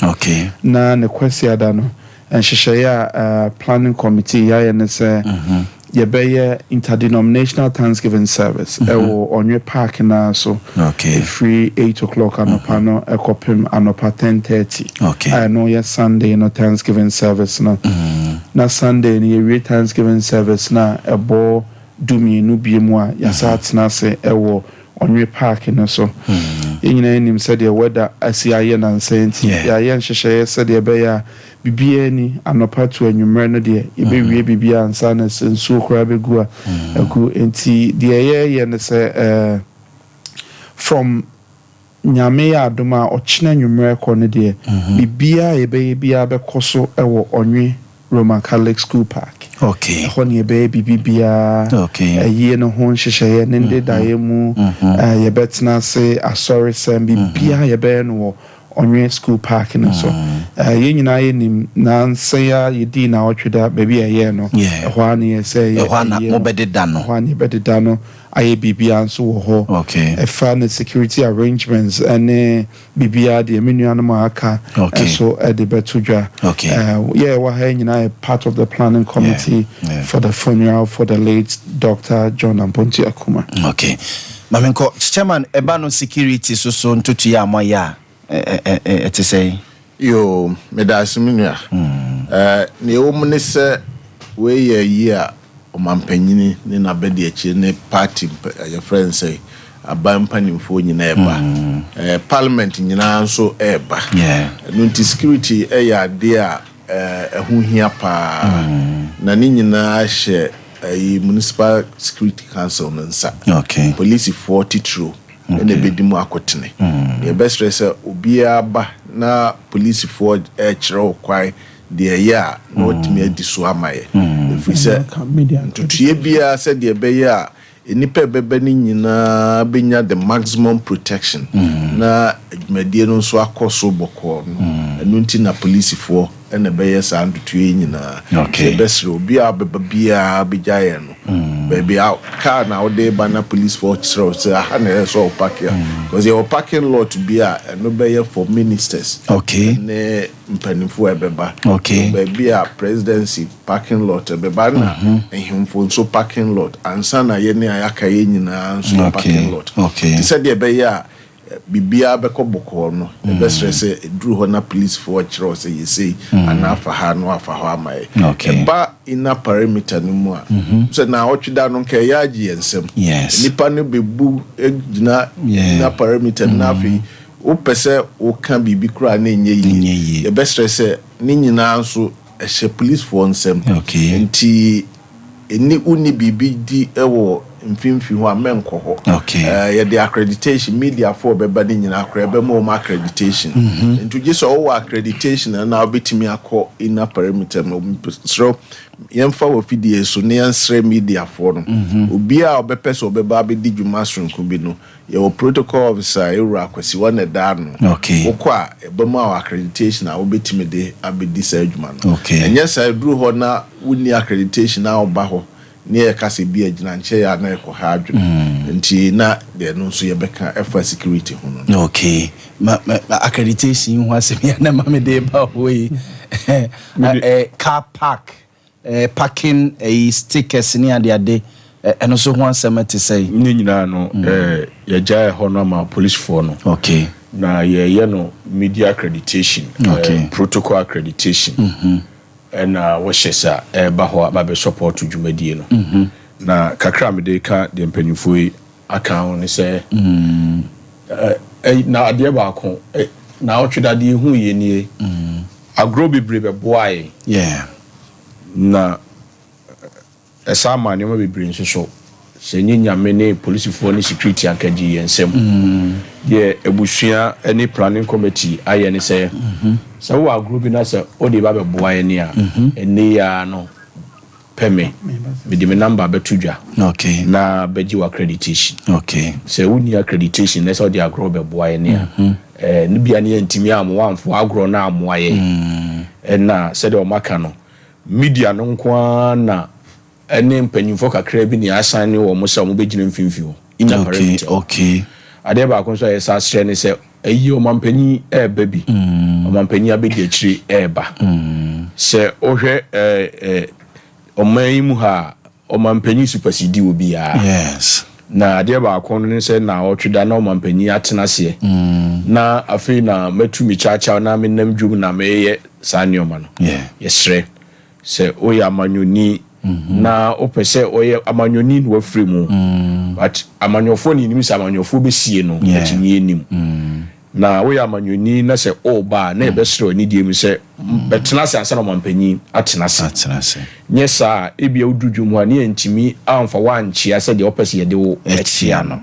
Okay. Na ne kwesi adano and shishaya planning committee ya ne say yebeye interdenominational Thanksgiving service ewo onye park na so free 8 o'clock anopano ekopim anopa 10:30. Okay. I know yes Sunday no Thanksgiving service no. Na Sunday ni we Thanksgiving service na ebo dumi no biemu a yasat na se ewo onwe park na so yenyina nim said the weather asiaye na nsenti ya yen hyehyeye said the be ya bibia ni anopa to anwumre no de ebe wie bibia ansa na sensu kora begu a aku enti the ye ne say from nyame ya adoma ochina anwumre ko ne de bibia ebe bia be koso ewo onwe Roman Catholic School Park. Okay. Honey baby bibia. Okay. A year no hon shishaya nende daemu. Ye betina say a sorry sem bibia ye be no onye school park na so. Ye nyina ye nim na say ye di na otweda baby a ye no. Ho na ye say ye. Ho na mo bededa no. Ho na bededa no. Aye bibia nso wo ho. Okay. E fa na security arrangements ane bibia de menuanu ma aka. Okay. So the betudra. Okay. Yeah, we're part of the planning committee for the funeral for the late Dr. John Amponti Akuma. Okay. Mamenko chairman ebano security so ntutu ya moya ete say yo medasiminia ne omne se we ye a omampanyini ne na bedi achi ne party your friends say abampanimfo nyina eba parliament nyina nso eba nunti security ya de a ehuhia pa na ni nyina hye municipal security council nsa police 40 true ene bedimu akotene ye best stress obia ba na police 4 chiro kwai de ya na otimi adiso amaye if say tutuye bia said de be ya enipa bebe ni nyina benya the maximum protection na adwumadie no so akoso boko no enunti na police 4 ene be yes and tuye nyina the best obi abeba bia bejaye no baby out car na ode ba na police 4 chiro say ha na so park ya because your parking lot bia no be for ministers ne mpanimfo ebeba baby a presidency parking lot ebeba na ehimfo so parking lot ansa na ye ne ayaka ye nyina so parking lot ti said e be ya bibia beko boko no the best stress dru ho na police for chiro say you say anafa ha no afa ho amaye ba ina perimeter no mu a so na otwida no nke ya agi ensem nipa no bebu egina na perimeter na afi o pese o kan bibi kura na enye yi the best stress ni nyina nso ehye police for ensem enti eni uni bibi di ewo mfimfi ho amenko ho ye the accreditation media for beba ni nyina akra be mo accreditation ntu je so wo accreditation na obetimi akọ ina perimeter no so yemfa wo fidie so ne ansre media for no obi a obepese obeba be di dwuma sonko bi no ye wo protocol officer ewura akwasi wona da no okwa ebema accreditation a obetimi de abedi sa dwuma no enye sa duru ho na wuni accreditation na oba ho ne kase bi agina nche ya na ekọ ha adwene nti na de no so ye beka efa security ho no ma accreditation ho asemi na ma me de ba hoyi car park parking stickers ni ade eno so ho asema te say ni nyina no ye jae ho no ma police for no na ye no media accreditation protocol accreditation and washesa ba ho ba be support dwumadie no na kakra me de ka de mpanyimfo yi aka ho ne se na ade ba ko na otwedade hu ye nie agro bebre be boae na esa ma ne ma bebre nso so se nyanyame ne police for ne security akaji yensem ye ebusua any planning committee aye ne se so we agro bi na se o de ba be boae ne a ene ya no peme me de me number betudwa na beji wa accreditation se woni accreditation na so de agro be boae ne a ne bia ne ntimi amwamfo agro na amwaye na se de o maka no media no nko na ene mpanyimfo kakra bi ni asane wo mo se mo begina mfimfi ho ina perimeter ade ba ko so yesa stre ne se eyi omampanyi baby omampanyi abedi akiri eba se ohwe omayimu ha omampanyi supersede obi ya yes na ade ba akon ne se na otweda na omampanyi atena se na afei na matumi chacha na menam dwum na meye sanioma no yesre se oya amanyoni na opese oye amanyoni no afiri mu but amanyofo ni nim se amanyofo besie no atinye nim na oya amanyoni na se oba na ebesre oni diem se betena se ansa na omampanyi atena se nyesa ebia ududwum ho ne ntimi amfa wanchia se de opese ye de wo echia no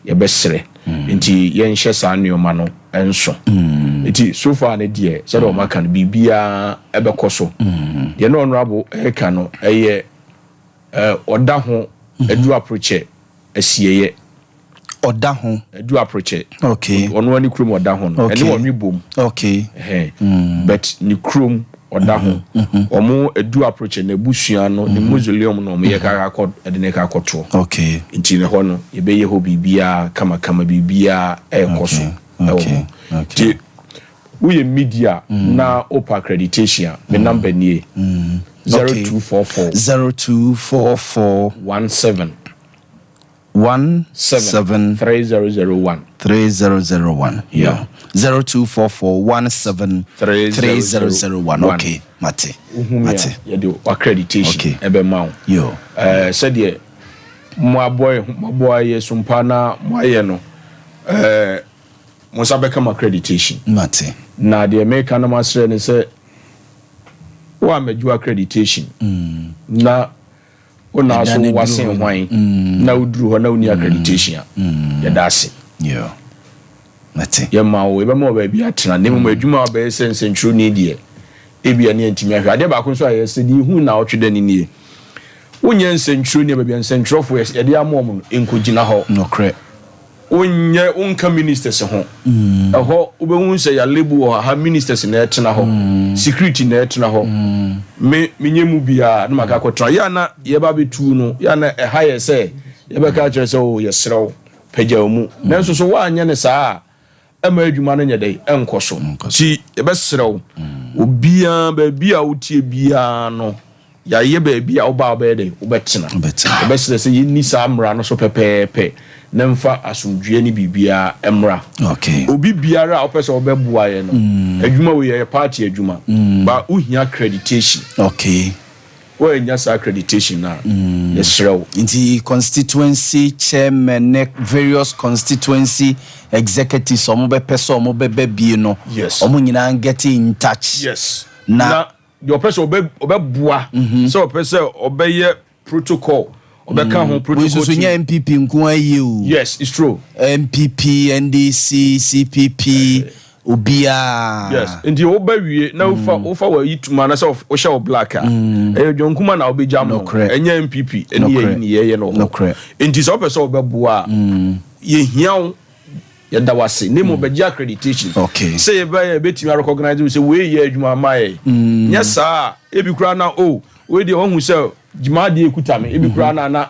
yebesre nti yenhye sanioma no enso nti so far ne de se de omaka no bibia ebekoso de no honorable eka no eye oda ho edu approach asieye oda ho edu approach okay ono ani krum oda ho no ene wonwe bom okay but ni krum oda ho omo edu approach na busua no ni mausoleum no mo ye ka akọ edene ka akọto okay nti ne ho no ye be ye ho bibia kama bibia ekoso okay okay we media na open accreditation me number nie 0244 17 3001 yeah 0244 3001 okay mate ya do accreditation ebe mawo yo said ye mo boy ye Sompa na mo aye no mo sabeka accreditation mate na the American na masre ne se wa meju accreditation na ona so wasen hwan na uduru ho na uni accreditation ya dase yo mate ye ma wo ebe ma ba bia tena ne mo adwuma ba sense ntro ni die ebia ne antimi ahwe ade ba ko so aye se di hu na otweda ni nie wonye nsentro ni ba bia nsentro ye de amom enkogina ho no kre onye unka ministers ho eho obehu se ya lebu ha ministers na etena ho security na etena ho menye mu bia na maka kotra ya na ye ba betu no ya na eha ye se ye be ka kire se o ye serew pagya mu na nso so wa anya ne saa ema adwuma no nye dai enkoso ti ye be serew obia ba bia wotie bia no ya ye ba bia oba ba dai obetena ye be sere se ye ni saa mra no so pepepe nemfa asumdue ni bibia emra okay obi biara opese obebua ye no adwuma we ye party adwuma ba uhia accreditation okay we nya sa accreditation na yesrew inti constituency chairman various constituency executives omo be person omo be bie no omo nyina get in touch yes na your person obebua so opese obeye protocol obeka ho protocol so nya MPP nko aye o yes it's true MPP NDC CPP obia yes ndi obawie na ufa wa yituma na so o sha black dwonkuma na obejam no enya MPP eni ni ye no ndi so person obeboa ye hiaw ye dawase ne mo beja accreditation okay say ye be betimi recognize say we ye adwuma mai nya saa ebi kura na we de ohun say jimade ekutame ebi kura na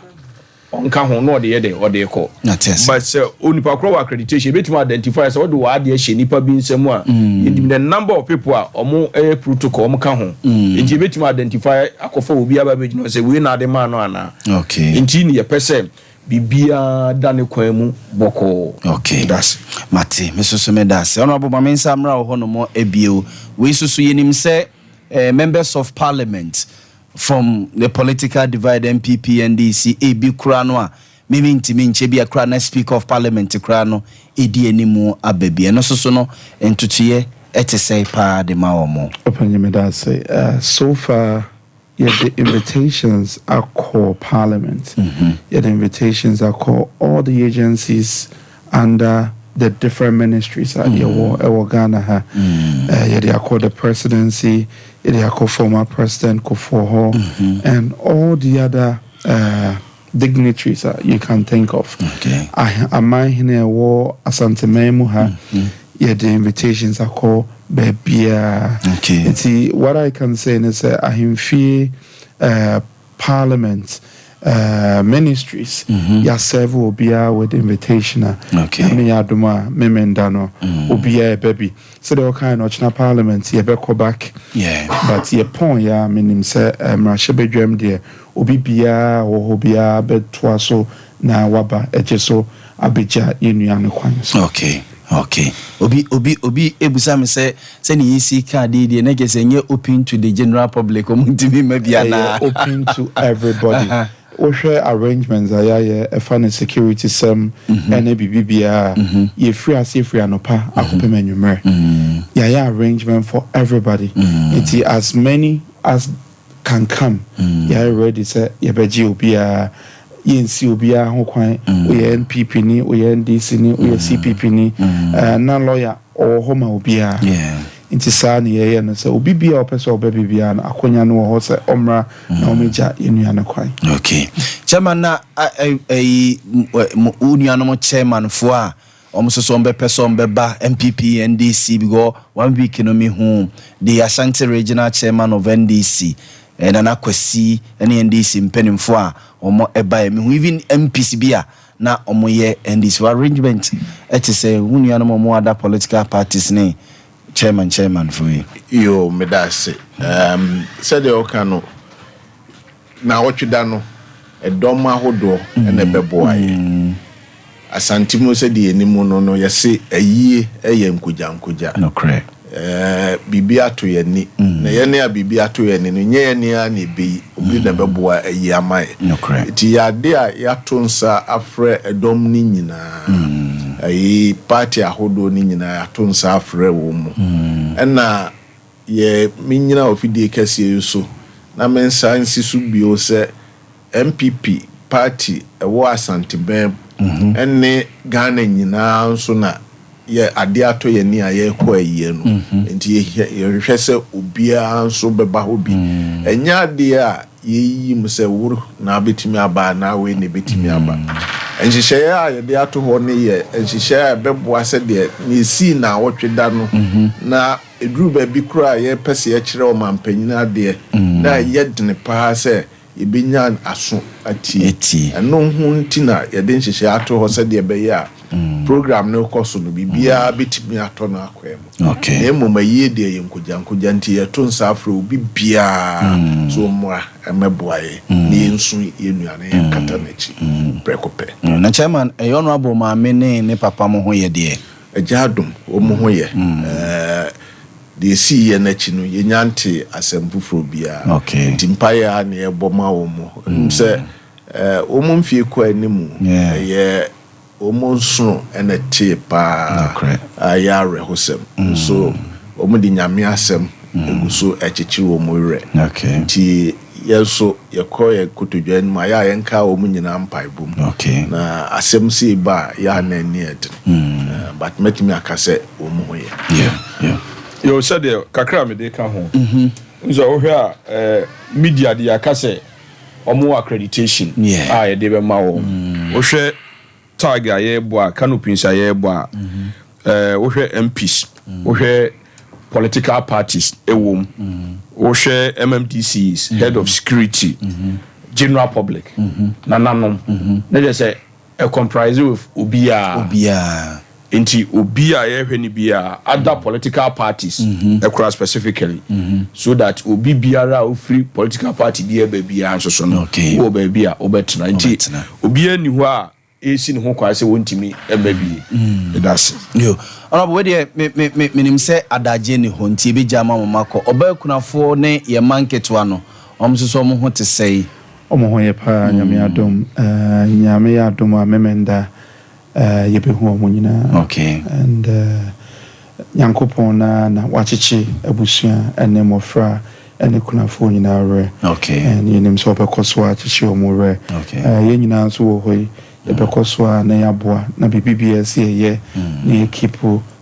onka ho no de ye de ode ko but onipa kro accreditation betimi identify say ode wa de hye nipa bi nsem a the number of people a omo protocol omo ka ho enti betimi identify akofa obi aba be say we na de man no ana okay enti ni ye pese bibia dane kwan mu boko okay that's mate mesusu me das honorable mamensa mra ho no mo ebio we susu yenim say members of parliament from the political divide MPP NDC ebi kura no a mimi ntimi nche bia kura na speaker of parliament kura no edi animu ababie no so no entutuye etesei pa de ma omo opanyeme da say so far the invitations are called parliament the invitations are called all the agencies under the different ministries at Ghana they are called the presidency, they are called former president Kufuor and all the other dignitaries that you can think of. Okay. I here war Asante Memuha. The invitations are called Bebia. Okay. And see what I can say is I feel parliament ministries ya serve obia with invitation me adoma memendano obia baby so the kind of china parliament ye be back but ye pon ya menim say mrahye bedwam de obi bia wo obia betwa so na waba ejeso abeja yenuane kwan so okay obi ebusa me say ni isi card dey na get say open to the general public omuntimi mabia na open to everybody we share arrangements a fund security sem and bibia ye free anopa akopem anwumre ya arrangement for everybody it as many as can come ya ready say ye beji obia yensi obia ho kwan we NPP ni we NDC ni we CPP ni na lawyer or homa obia inti saa ni yeye no se obi bia opese obebibia na akonya no ho se omra na omeja yenua na kwan chairman na unia no chairman fo a omsoso mbepese mbeba MPP NDC because 1 week no me hu the Ashanti regional chairman of NDC na kwasi ene NDC mpenimfo a omo eba me hu even MPC bia na omo ye NDC arrangement eti say unia no mo other political parties ni chairman for you. Yo medase said the okano na wotweda no edom ahodo ene beboaye asantimo said the enimu no yese ayie nkuja no correct bibi ato yeni na yene a bibi ato yeni no nye yeni a na be obi na beboa ayi amaye no correct ti yade a yato nsa afre edom ni nyina ayi party ahodo ni nyina yato nsa afre wo mu na ye minyina ofidie kase yuso na mensa nsisu bio se MPP party ewo Asante Ben enne Ghana nyina nso na ye ade ato ye ni aye ko aye no enti ye hwese obia nso beba ho bi enya ade a ye mu se wuru na betimi aba na we ne betimi aba enhihye ya ye de ato ho ne ye enhihye ya beboa se de ni si na wotweda no na eduru ba bi kura ye pese ye kire o mampanyina de na ye dene pa se yebenya aso ati eno hu ntina ye de nhihye ato ho se de be ya program no koso no bibia betimi ato na akwem na emoma ye de ye nkuja nti ye to nsa afro bibia so moa emeboaye ni nsu ye nuane ye kata nachi prekope na chairman honorable maame ne papa mo ho ye de ajadum o mo ho ye de si ye nachi no ye nyante asempufro bia nti mpaya na ye boma wo mo se o mo mfie ko animu ye omonso ene tipa ayare hosem so omudi nyame asem eguso echichiri omure ti yeso yekọ ye kotodwan ma ya yenka omunyina mpaibum na asem si ba ya na need but metimi akase omuhoye yo said kakra me de ka ho nzo wo hwe a media de akase omo accreditation ye de be ma wo wo hwe tag aye boa canopies aye boa wo hwe MPs wo hwe political parties ewom wo hwe MMDCs head of security general public na nanom na je say a comprise with obia inti obia ye hwe ni bia other political parties across specifically so that obi biara o free political party bia ba bia so so no wo ba bia obetena inti obia ni ho a esi ne ho kwa se wontimi ebabi that's yo honorable we dey menim say adaje ne ho nti ebeja mamako obakunafo ne ye manketwa no omsoso mo ho te sei omo ho ye pa nyame adom a memenda ye be ho mo nyina and yankopon na wachichi abusua ene mofra ene kunafo nyina re and yenim so obekoso achichi omure ye nyina so wo hoi ebekoswa na yaboa na BBBS ye na keep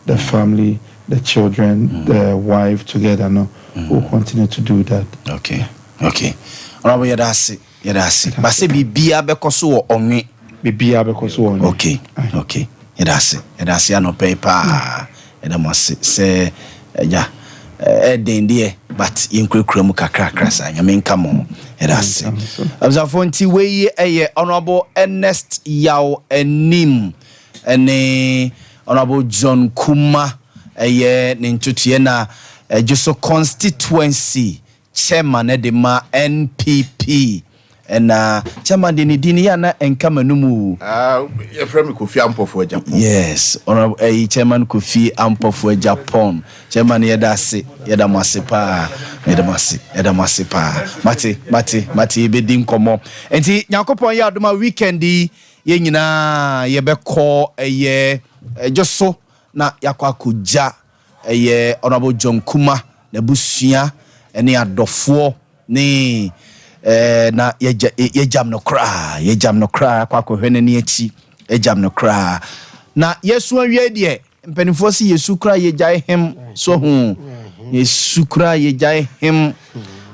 the family, the children, the wife together no we'll continue to do that. Okay honorable yadasi base bibia bekoso onwe bibia bekoso onwe okay yadasi ano paper edamase se ja dendie but yenkrekura mu kakra sa nyame nka mo edase abzafo nti we honorable Ernest Yaw Enim ene honorable John Kuma ne ntutuye na Juso constituency chairman de ma NPP and chairman de ni ya na enka manumu your friend Kofi Ampofo Japan. Yes, honorable chairman Kofi Ampofo Japan chairman yedase yedamasipa mate be din komo enti Nyankopon ya adoma weekend ye nyina ye be call Joso na yakwa kuja honorable John Kuma na busua ene adofo ni na yejam no kra kwa kohwene ne achi yejam no kra na yesu awie de mpanifo si yesu kra yejai hem so hu yesu kra yejai hem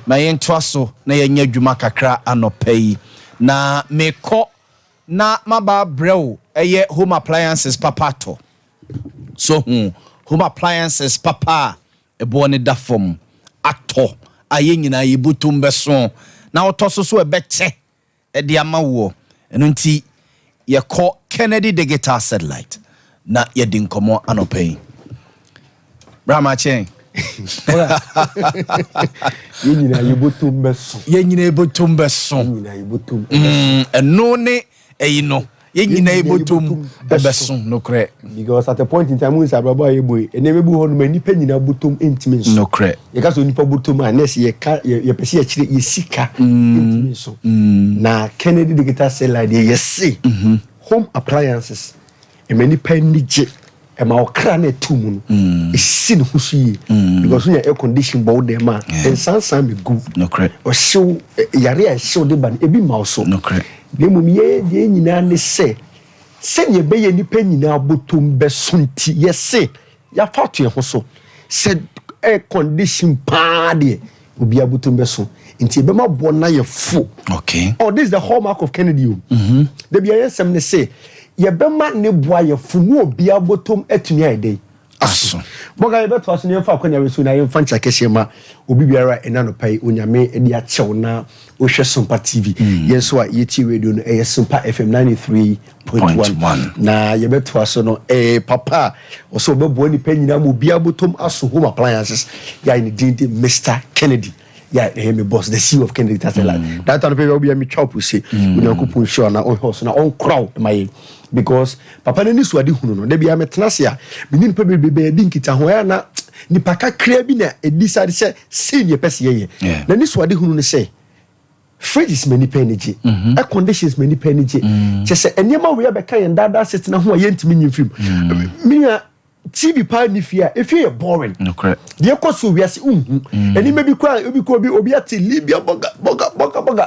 na yentwaso na yenya dwuma kakra anopai na meko na maba brew home appliances papato so home appliances papa ebo ne da fom ato aye nyina yebutum beso na otoso so ebeche de amawo eno nti ye call Kennedy digital satellite na ye din komo anopai brama chen ye nyina yebutum beso eno ne eyino ye nyina ebotum beson no kre because at a point in time we say baba boy enebe bu honu manipa nyina botum intime so no kre ye ka so nipa botum anes ye ka ye pese ye kire ye sika intime so na Kennedy digital satellite ye say home appliances e manipa nije e ma okra na etum no e sin husuye because when air condition bow dem ma en sansan me go no kre o show yare a show de ban e bi ma so no kre Nemu ye nyina ne se ye be ye nipa nyina botom besonti ye se ya fatu ye ho so se air condition pa de obi abotom beso nti be ma bo na ye fo okay this is the hallmark of Kennedy the be ye sem ne se ye be ma ne boa ye fo no obi abotom atuni aidei aso boga ye beto aso ne fa kwanya we so na ye fa ncha kese ma obi biara enano pai onyame e dia chew na o hwe Sompa TV yenso a yeti radio no Sompa FM 93.1 na ye beto aso no papa oso bebo ni pa nyina mo bia botom aso home appliances ya ni dindi Mr. Kennedy ya me boss the CEO of Kennedy Tatela that on people be me chop we say we don kupun sure na on horse na on crowd my because papa ni so ade hunu no de bia metenase a me ni pa bebe di nkita ho ya na ni paka kra bi na e decide say senior person ye na ni so ade hunu no say fridge is many energy air conditions many energy just say enema we be kan dada set na ho ye ntimi nyimfim me TV pa ni fia if you boring no correct dey koso we ase eni maybe kwa obi ati libia boga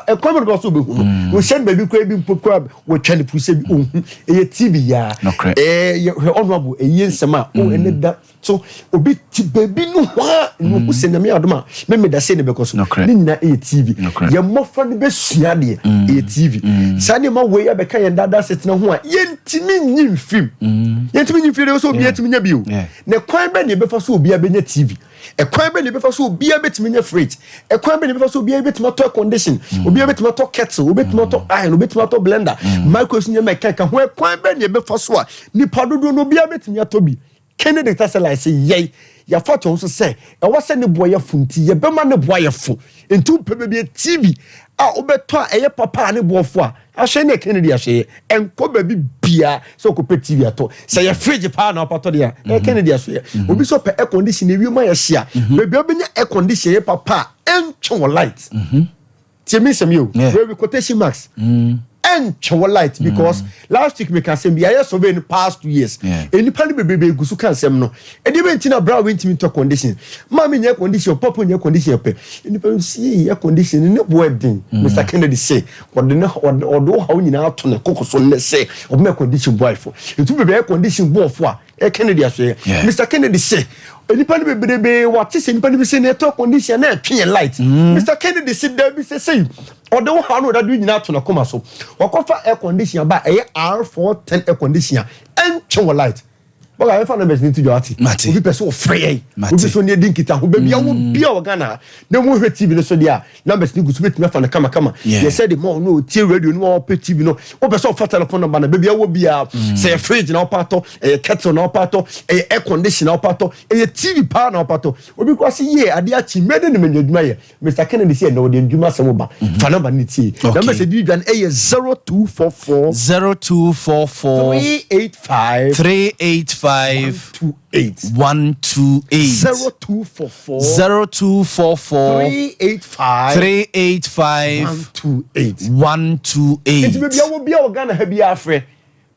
e kwa me so be hu we send baby kwa bi mpokwa we twale puse bi e TV ya honorable e yensema ene da so obi ti baby no ha no hu se nyame adoma me da se ne be koso ni na e TV ye mofa ne be sua de e TV sane ma we ya be kan yenda da set na ho a yentimi nyimfim de so obi yentimi nya bio ne kwan be ne be fa so obi abenya TV e kwan be ne be fa so obi abetimi nya fridge e kwan be ne be fa so obi abetimi to condition obi abetimi to kettle obi abetimi to iron obi abetimi to blender microwave nya me kan ho e kwan be ne be fa so a ni padodo no obi abetimi atobi Kennedy Tatela say yey ya photo so say e wo se ne boya funti ye bema ne boya fo entu pebe bi TV a obeto a eye papa ne boafo a ahwe ne Kennedy ahwe enko ba bi bia so ko pe TV ato say ye fridge pa na opato de a Kennedy ahwe obi so pe air condition e wi ma ye hia bebi obenya air condition ye papa entwo light tie me sem yo we quotation marks and chow light because last week we can say be I survey in the past 2 years any pani bebe gusu kan sem no e dey bentina bra wentimi to condition mama nya condition papa nya condition pe any pan see air condition ne boarding Mr. Kennedy say odo ha nyina ato ne kokoso ne say obo condition boy for ntu bebe air condition boy for a Kennedy say Mr. Kennedy say nipa ni bebe what say nipa ni say na to condition na twe light Mr. Kennedy say there be say odo ha no da do nyina ato na koma so wakofa air condition ba R410 air condition and chow light oga e fa numbers ni to joati obi person free obi so ne din kita ho ba bia wo bia ogana na mo hwe TV no so dia numbers ni gusu betime fa na kama ye said the more no tie radio no pe TV no o person fa telephone number na ba bia wo bia say fridge na opato kettle na opato air condition na opato TV power na opato obi kwa si ye Ade Akye mede ne menadwuma ye Mr. Kennedy say no de ndwuma asem ba fa number ni tie number say di dwan 0244 385 128 It be awo bia Ghana ha bia afre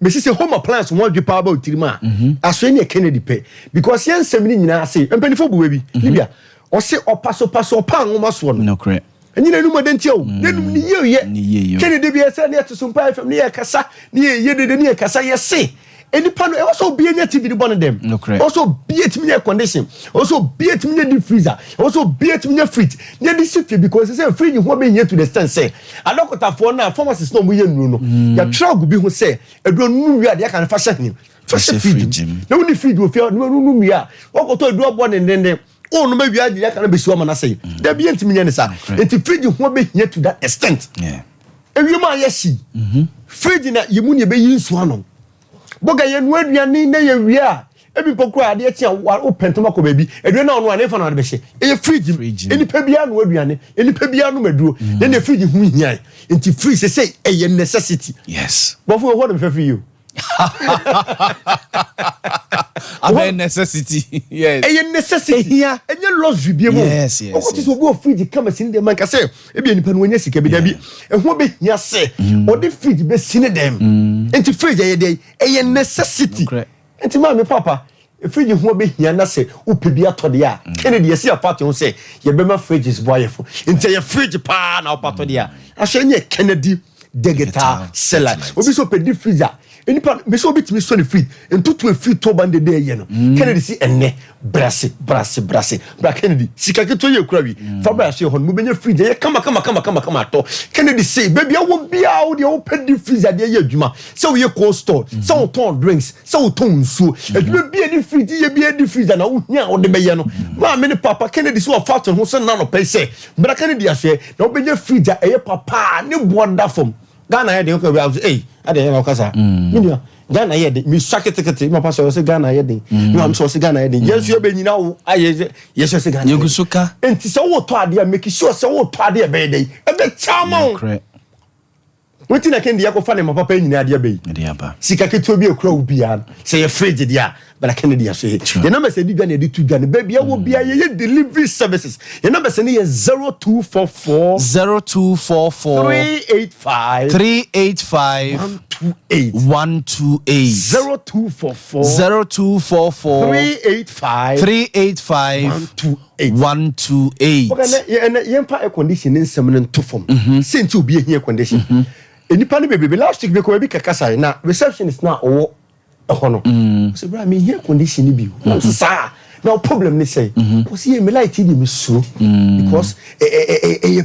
me say home appliance one dwe power about tirima aso ne Kennedy pay because yen sem ni nyina say empanifo buwe bi libia o say opaso pa nwoma so no correct anyina nu modenti o nenum ni ye Kennedy bia say ne to Sompa FM ne ye kasa ne ye de ne ye kasa ye say any panel also be any TV the one them also be it me condition also be it me the freezer also be it me fridge near this city because say fridge who be here to the stand say adokota for na pharmacist no we no ya try go be who say edro nu wi ade kan fashion fridge na we fridge we feel nu wi a okoto edro bo ne oh no maybe ade kan be so ma na say da be ntimi ne sa enti fridge who be here to that extent ewi ma yeshi fridge na yemu ne be yin so anon boga ye nu aduane na ye wi a ebi pokura Ade Akye o pentoma ko baby aduane na onu ane fa na de be hye e fridge eni pa bia nu aduane eni pa bia nu maduro na ne fridge hu hian enti fridge say e necessity yes but for what am you a necessity yes e necessity here enye luxury bi mo yes what is go fridge come sin dem man ka say e bi enipa no anya sika bi da bi e ho be hia say o de fridge be sin dem enti fridge e dey e necessity enti ma me papa fridge ho be hia na say upe bi atode a Kennedy ye see apart on say ye be ma fridges boyfo enti ye fridge pa na opatode a ahwe nye Kennedy digital seller obi so pe di freezer enipa me so bitimi so ne free entutu free to bande dey ye no Kennedy si enne brase bra Kennedy sika keto ye kura wi fa bra hye ho no benye free ye kama to Kennedy say baby awo bia wo de wo pedi freezer de ye adwuma say wo ye cold store say wo ton drinks say wo ton nsuo adwuma bia di free ye bia di freezer na wo hia wo de be ye no ma me ne papa Kennedy so factory ho so na no pay say bra Kennedy ahye na wo benye freezer eye papa ne boda fom Ghana ye de ko be ade ye na okasa minia Ghana ye de mi sakete ma paso se Ghana ye de mi am so se Ghana ye de yesu e be nyina wo aye yesu se Ghana yegusuka enti se wo to ade make sure se wo to ade be dey e be chama wetin na kendi yakofa ne ma papa nyina ade be ade aba sika keto bi ekura wo bia se ye fridge dia but Kennedy say the number say di dwa na di tu dwa ne ba bia wo bia ye delivery services the number say ne 0244 385 0244 385 128 okay yempa air condition nsem ne ntofom senti obi ehia condition enipa ne bebe last week be ko bi kakasa na receptionist na owo ehono so bra me here condition bi no sa no problem ni say o see me light dey me so because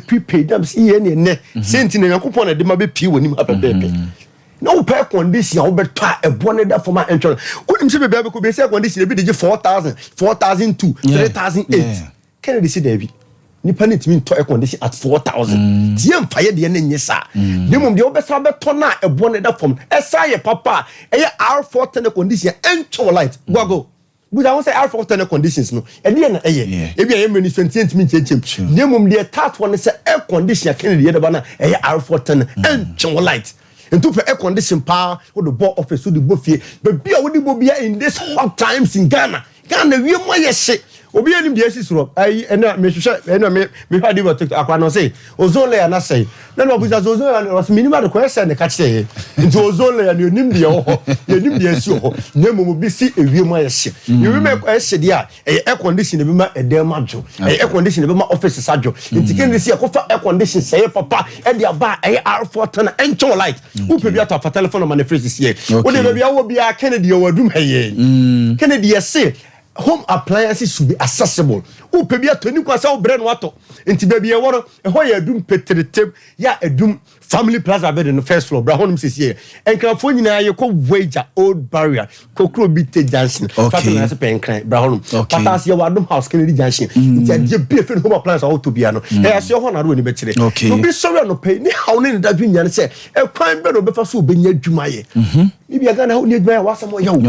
prepaid am see here ne senti na yakopon na de ma be pie woni ma pepepe no pay condition o beto ebo ne da for my entrance onim se bebe be ko be say condition be dey 4,000 4,002 3,008 Kennedy see there bi nipa ne timi to air condition at 4,000 tie mfaye de ne nyesa demum de obesa beto na ebo ne da form esa ye papa eye R410 condition encho light go but I want say R410 conditions no e de na eye e bia ye meni 20 min chenchem demum de tat one say air condition Kennedy ye de ba na eye R410 encho light into air condition power wo the board office wo the bofie but bia wo di bobia in this hot times in Ghana wie mo ye she obi anim de asisro ai ena me hwehwe ena me hwade ba TikTok akwa no say ozone layer na say na no buza ozone layer was minimum de question ne ka kire nti ozone layer ne onim de ho yenim de asi ho nyemo bi si ewie mo ayehye yewie me ayehye de a air condition be ma edem adwo air condition be ma office sadwo nti ken si akofa air condition say papa e de aba R410 encho light upe bi ata telephone ma ne freeze sie wo de be awo bia Kennedy wadum haye Kennedy say home appliances should be accessible. O pe bia toni kwasa o bre no ato. Enti ba bia woro e ho ya dum peteretem ya edum family plaza bed no first floor bra honom sisi e. Enkrafo nyina ye ko wager old barrier kokro bi te junction. Fato na se pe enkran bra honom. Patas ye wadum house Kennedy junction. Enti ade bi fe home appliance auto bia no. E ase ho na ro ni be kire. No bi sorry no pay ni how ni da dwunya ne se e kwan be no be fa so obenya adwuma ye. Ni bia ga na ho ni adwuma ya wasam ya wo.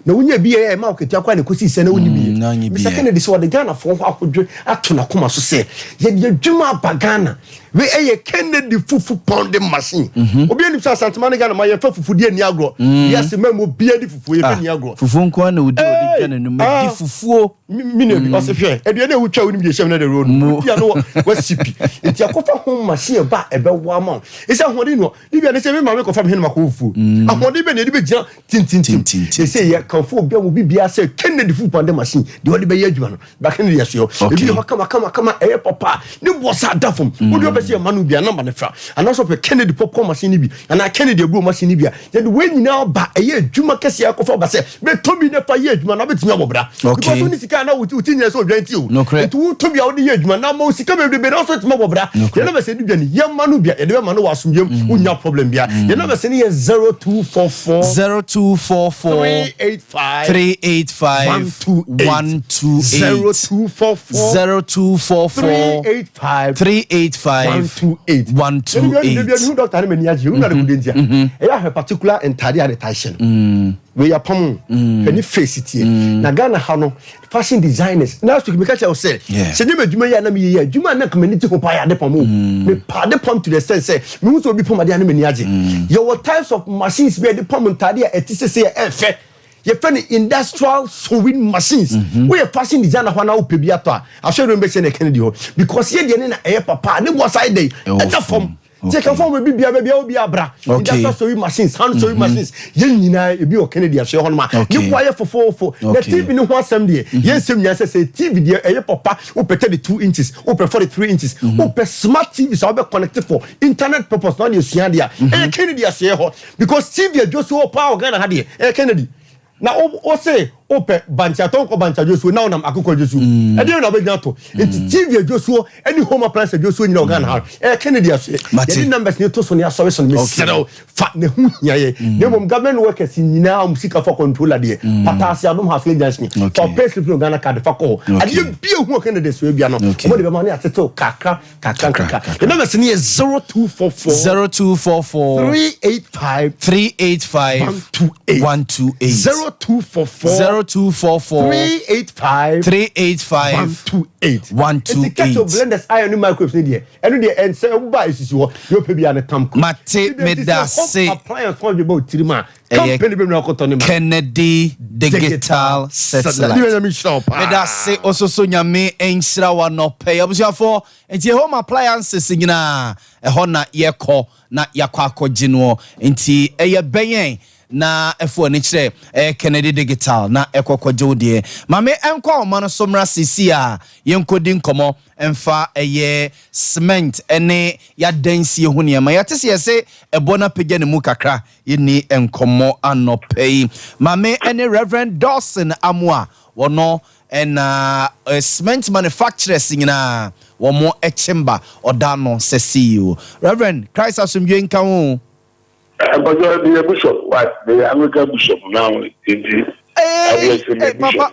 Na wonya bi ye ma oketi akwa ne kosi se na woni bi. Mr. Kennedy so the Ghana for akodwe ato na koma so se ye dwuma bagana we eye Kennedy fufu pounding machine obi ani sa santama ne Ghana ma ye fa fufu die ni agro yes memo bia di fufu ye ni agro fufu nko na odi Ghana no ma di fufuo mine o se hwe e de na wutwa woni bi hye na the road bia no wasipi enti akofa home machine ba e be wa ma e se hodi no di bia ne se me ma me ko fa me ma ko fufu ahodi be ne di be gina tin e se ye kan fo bia mo bibia se Kennedy fufu pounding machine de wodi be ye adwuma no ba Kennedy yaso e bi ho kama e papa ni bossa dafom wodi obese ye manu bia number ne fra and also pe Kennedy popcorn machine bi and Kennedy brew machine bi ye de we nyina ba e ye adwuma kese akofa ba se be tobi ne fa ye adwuma na betimi abobra because when sika na wuti nya so dwanti o etu tobi a wodi ye adwuma na ma sika be na so timi abobra ye na be se dwani ye manu bia ye de be manu wasomyem unya problem bia ye na be se ne ye 0244 385 128 who doctor me niaje who na kudentia e ya have particular entire attention we are pom any face it here na Ghana ha no fashion designers na so me catch you say se dem adwuma ya na me ye adwuma na community ho pa ya de pom me pa de pom to the sense say me hu so bi pom ade na me niaje your types of machines be de pom entire etise say e fe you find industrial sewing machines we fashion designer ho na wo pe bi ato a ahwe no be say na Kennedy ho because ye de na e papa ne bo side dey e da form je kan form bi bia obi abra industrial sewing machines hand sewing machines ye nyina e bi o Kennedy ahwe ho no ma ni kwa ye fofofo the TV ni ho asem de ye nsem nya say TV de e papa wo pete the 2 inches wo prefer the 3 inches wo pe smart TV so be connected for internet purpose na de sua de a e Kennedy ahwe ho because TV just so power Ghana ha de e Kennedy na o say ope bancha ton ko bancha josu na onam akoko josu e dey na be gnato enti TV josu any home appliance josu nyina organ ha Kennedy ase the numbers ni to so ni asori so ni sero fa ne hu nyaye ne mom government workers nyina musika for controller de patasi adom ha agency for payslip no Ghana card fa ko ade bi hu Kennedy so bia no mo de be ma ni ateto kaka the numbers ni 0244 385 128 285 128 catch your blenders iron microwaves ni de enu de en say uba isisi wo yo pe bia na tam mate medase appliance for the boat trima company be na koto ni ma Kennedy digital satellite medase ososo nyame enhira wa no pay abusuafo enti home appliances nyina ho na yekọ na yakọ akọji no enti eye beyen na efo ni kire Kennedy digital na ekokọje de mame enko o no somra sisi a yenkodi nkomo emfa eye cement ene ya dansi hu ne ma yatese yese ebona pege ne mu kakra yeni enkomo anopei mame ene Reverend Dawson Amua wono ena cement manufacturers nyina wo mo echemba odano sesiyo Reverend Christ asumdwe nka ho but the bishop, what the American bishop now in this. Papa,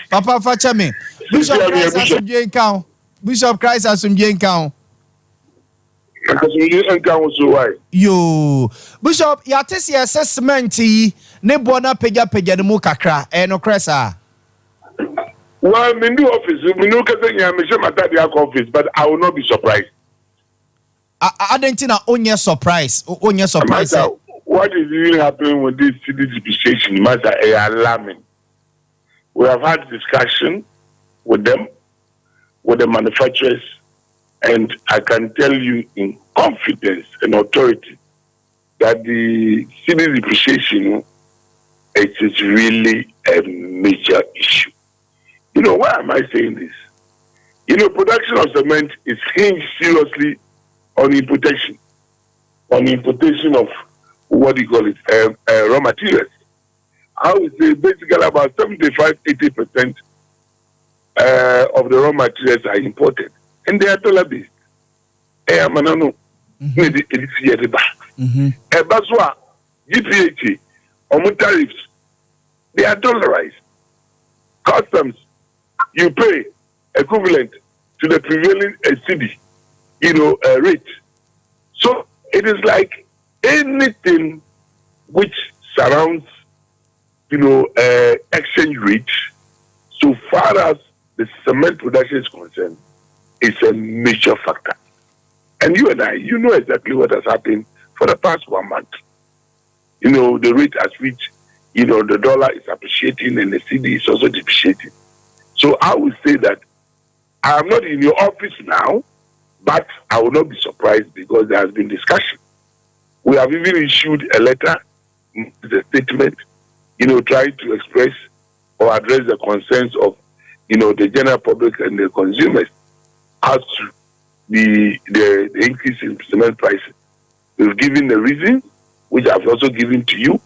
Papa, facha me. Bishop Christ asumdwe nka. Bishop Christ asumdwe nka. Yo, Bishop, ya tesi assessment yi ne bona pega ne mu kakra no kresa. Well, me new office, me no kase nya me shemata the office, but I will not be surprised. Adentina onye surprise. What is really happening with this city depreciation matter is alarming. We have had discussion with them, with the manufacturers, and I can tell you in confidence and authority that the city depreciation is really a major issue. You know, why am I saying this? You know, production of cement is hinged seriously on importation of what do you call it, raw materials. I would say basically about 75-80% of the raw materials are imported, and they are dollar based. Manano, Baswa, GPH, or tariffs, they are dollarized. Customs, you pay equivalent to the prevailing cedi, rate. So it is like anything which surrounds, exchange rate, so far as the cement production is concerned, is a major factor. And you and I, you know exactly what has happened for the past 1 month. The rate at which, the dollar is appreciating and the cedi is also depreciating. So I would say that I am not in your office now, but I will not be surprised because there has been discussion. We have even issued a letter, the statement, trying to express or address the concerns of, the general public and the consumers as to the increase in cement prices. We've given the reasons, which I've also given to you.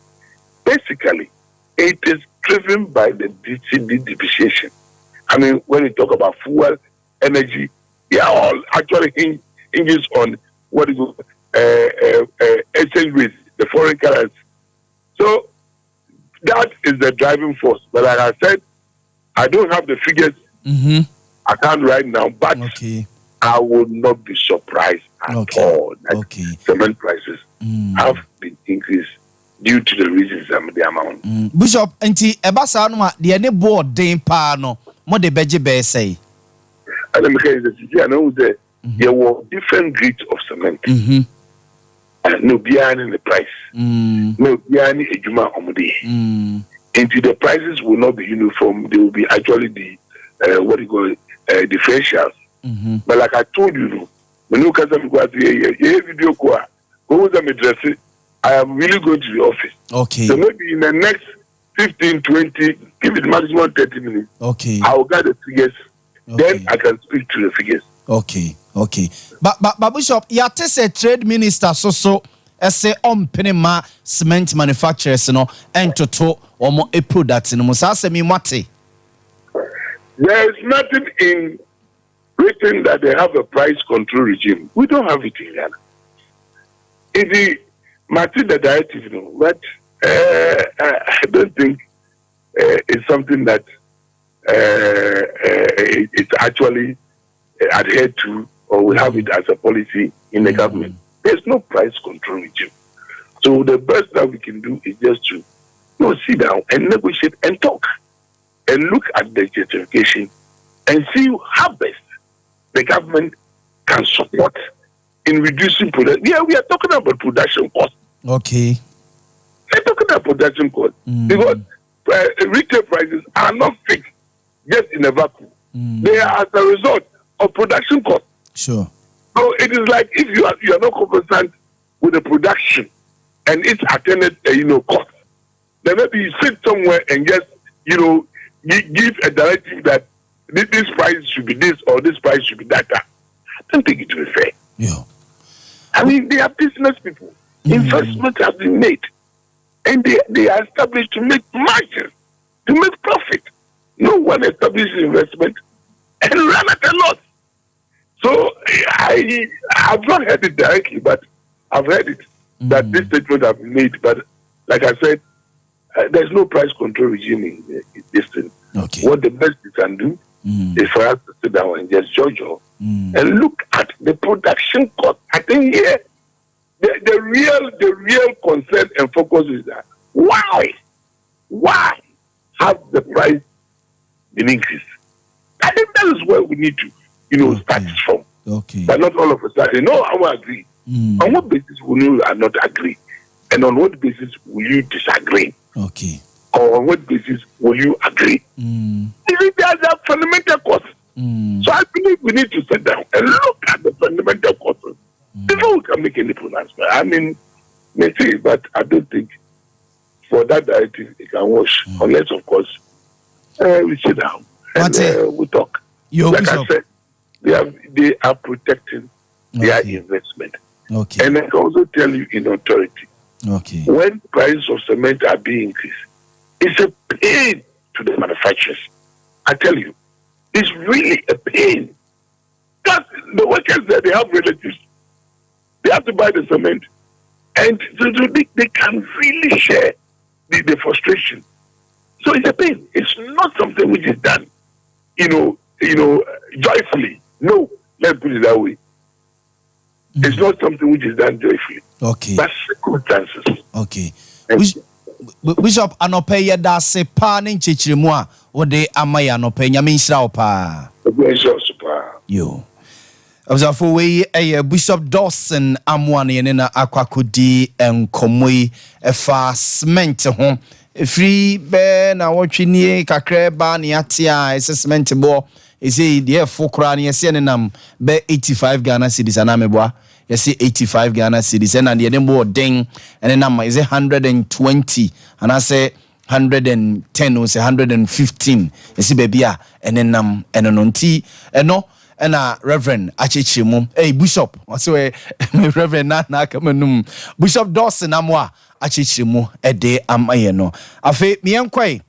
Basically, it is driven by the cedi depreciation. I mean, when we talk about fuel, energy, they are all actually hinges on what is exchange rate, the foreign currency. So that is the driving force. But like I said, I don't have the figures. I can't right now, but I would not be surprised at all that cement prices have been increased due to the reasons and the amount. Bishop, enti ebasa no ma de ne board den pa no mo de beje be say. And I know that there were different grades of cement. No biani in the price. No biani ejuma omudi. Into the prices will not be uniform. They will be actually the differentials. But like I told you, when you come to video I am really going to the office. Okay. So maybe in the next 15, 20, give it maximum 30 minutes. Okay. I will get the figures. Then I can speak to the figures. Okay. But Bishop, you say trade minister so say penema cement manufacturers and to omo a product no musa say me mate. There is nothing in written that they have a price control regime. We don't have it in Ghana. If the Martin directive, but I don't think it's something that it's actually adhered to, or we have it as a policy in the government. There's no price control regime. So the best that we can do is just to sit down and negotiate and talk and look at the justification and see how best the government can support in reducing production. Yeah, we are talking about production costs. Okay. We're talking about production costs because retail prices are not fixed just in a vacuum. They are as a result of production costs. Sure. So it is like if you are not conversant with the production and its attendant, cost, then maybe you sit somewhere and just, give a directive that this price should be this or this price should be that. I don't think it will be fair. Yeah. I mean, they are business people. Investments have been made. And they are established to make margins, to make profit. No one establishes investment and run at a loss. So I have not heard it directly, but I've heard it that this statement have been made. But like I said, there's no price control regime in this thing. Okay. What the best you can do is for us to sit down and just judge and look at the production cost. I think here the real concern and focus is that why have the price been increased? I think that is where we need to start from. Okay. But not all of a sudden. No, I will agree. On what basis will you not agree? And on what basis will you disagree? Okay. Or on what basis will you agree? There are fundamental causes. So I believe we need to sit down and look at the fundamental causes before we can make any pronouncement. I mean, maybe, but I don't think for that directive it can wash unless, of course, we sit down and we talk. Like I said, they are protecting their investment. Okay. And I can also tell you in authority, when prices of cement are being increased, It's a pain to the manufacturers. I tell you, it's really a pain. Because the workers there, they have relatives. They have to buy the cement. And so they can really share the frustration. So it's a pain. It's not something which is done, joyfully. No, let's put it that way. It's not something which is done joyfully. Okay. That's circumstances. Okay. Bishop Anope da se pa ne nchechiremu a wo de amaya Anope nyame nhyira wo pa. Yo. Observe we Bishop Dawson Amwane ne na akwakodi enkomoi efa cement ho free be na wotwenie kakra ba ne ate a cement bo ese de fokra ne ese ne nam be 85 Ghana cedis anameboa yesi 85 Ghana cedis and the more ding and then number is 120 and I say 110 or say 115 yesi baby and then and nonti no and Reverend Achichimu Bishop so Reverend na kamanum Bishop Dawson amwa Achichimu ede amayeno afi mienkwai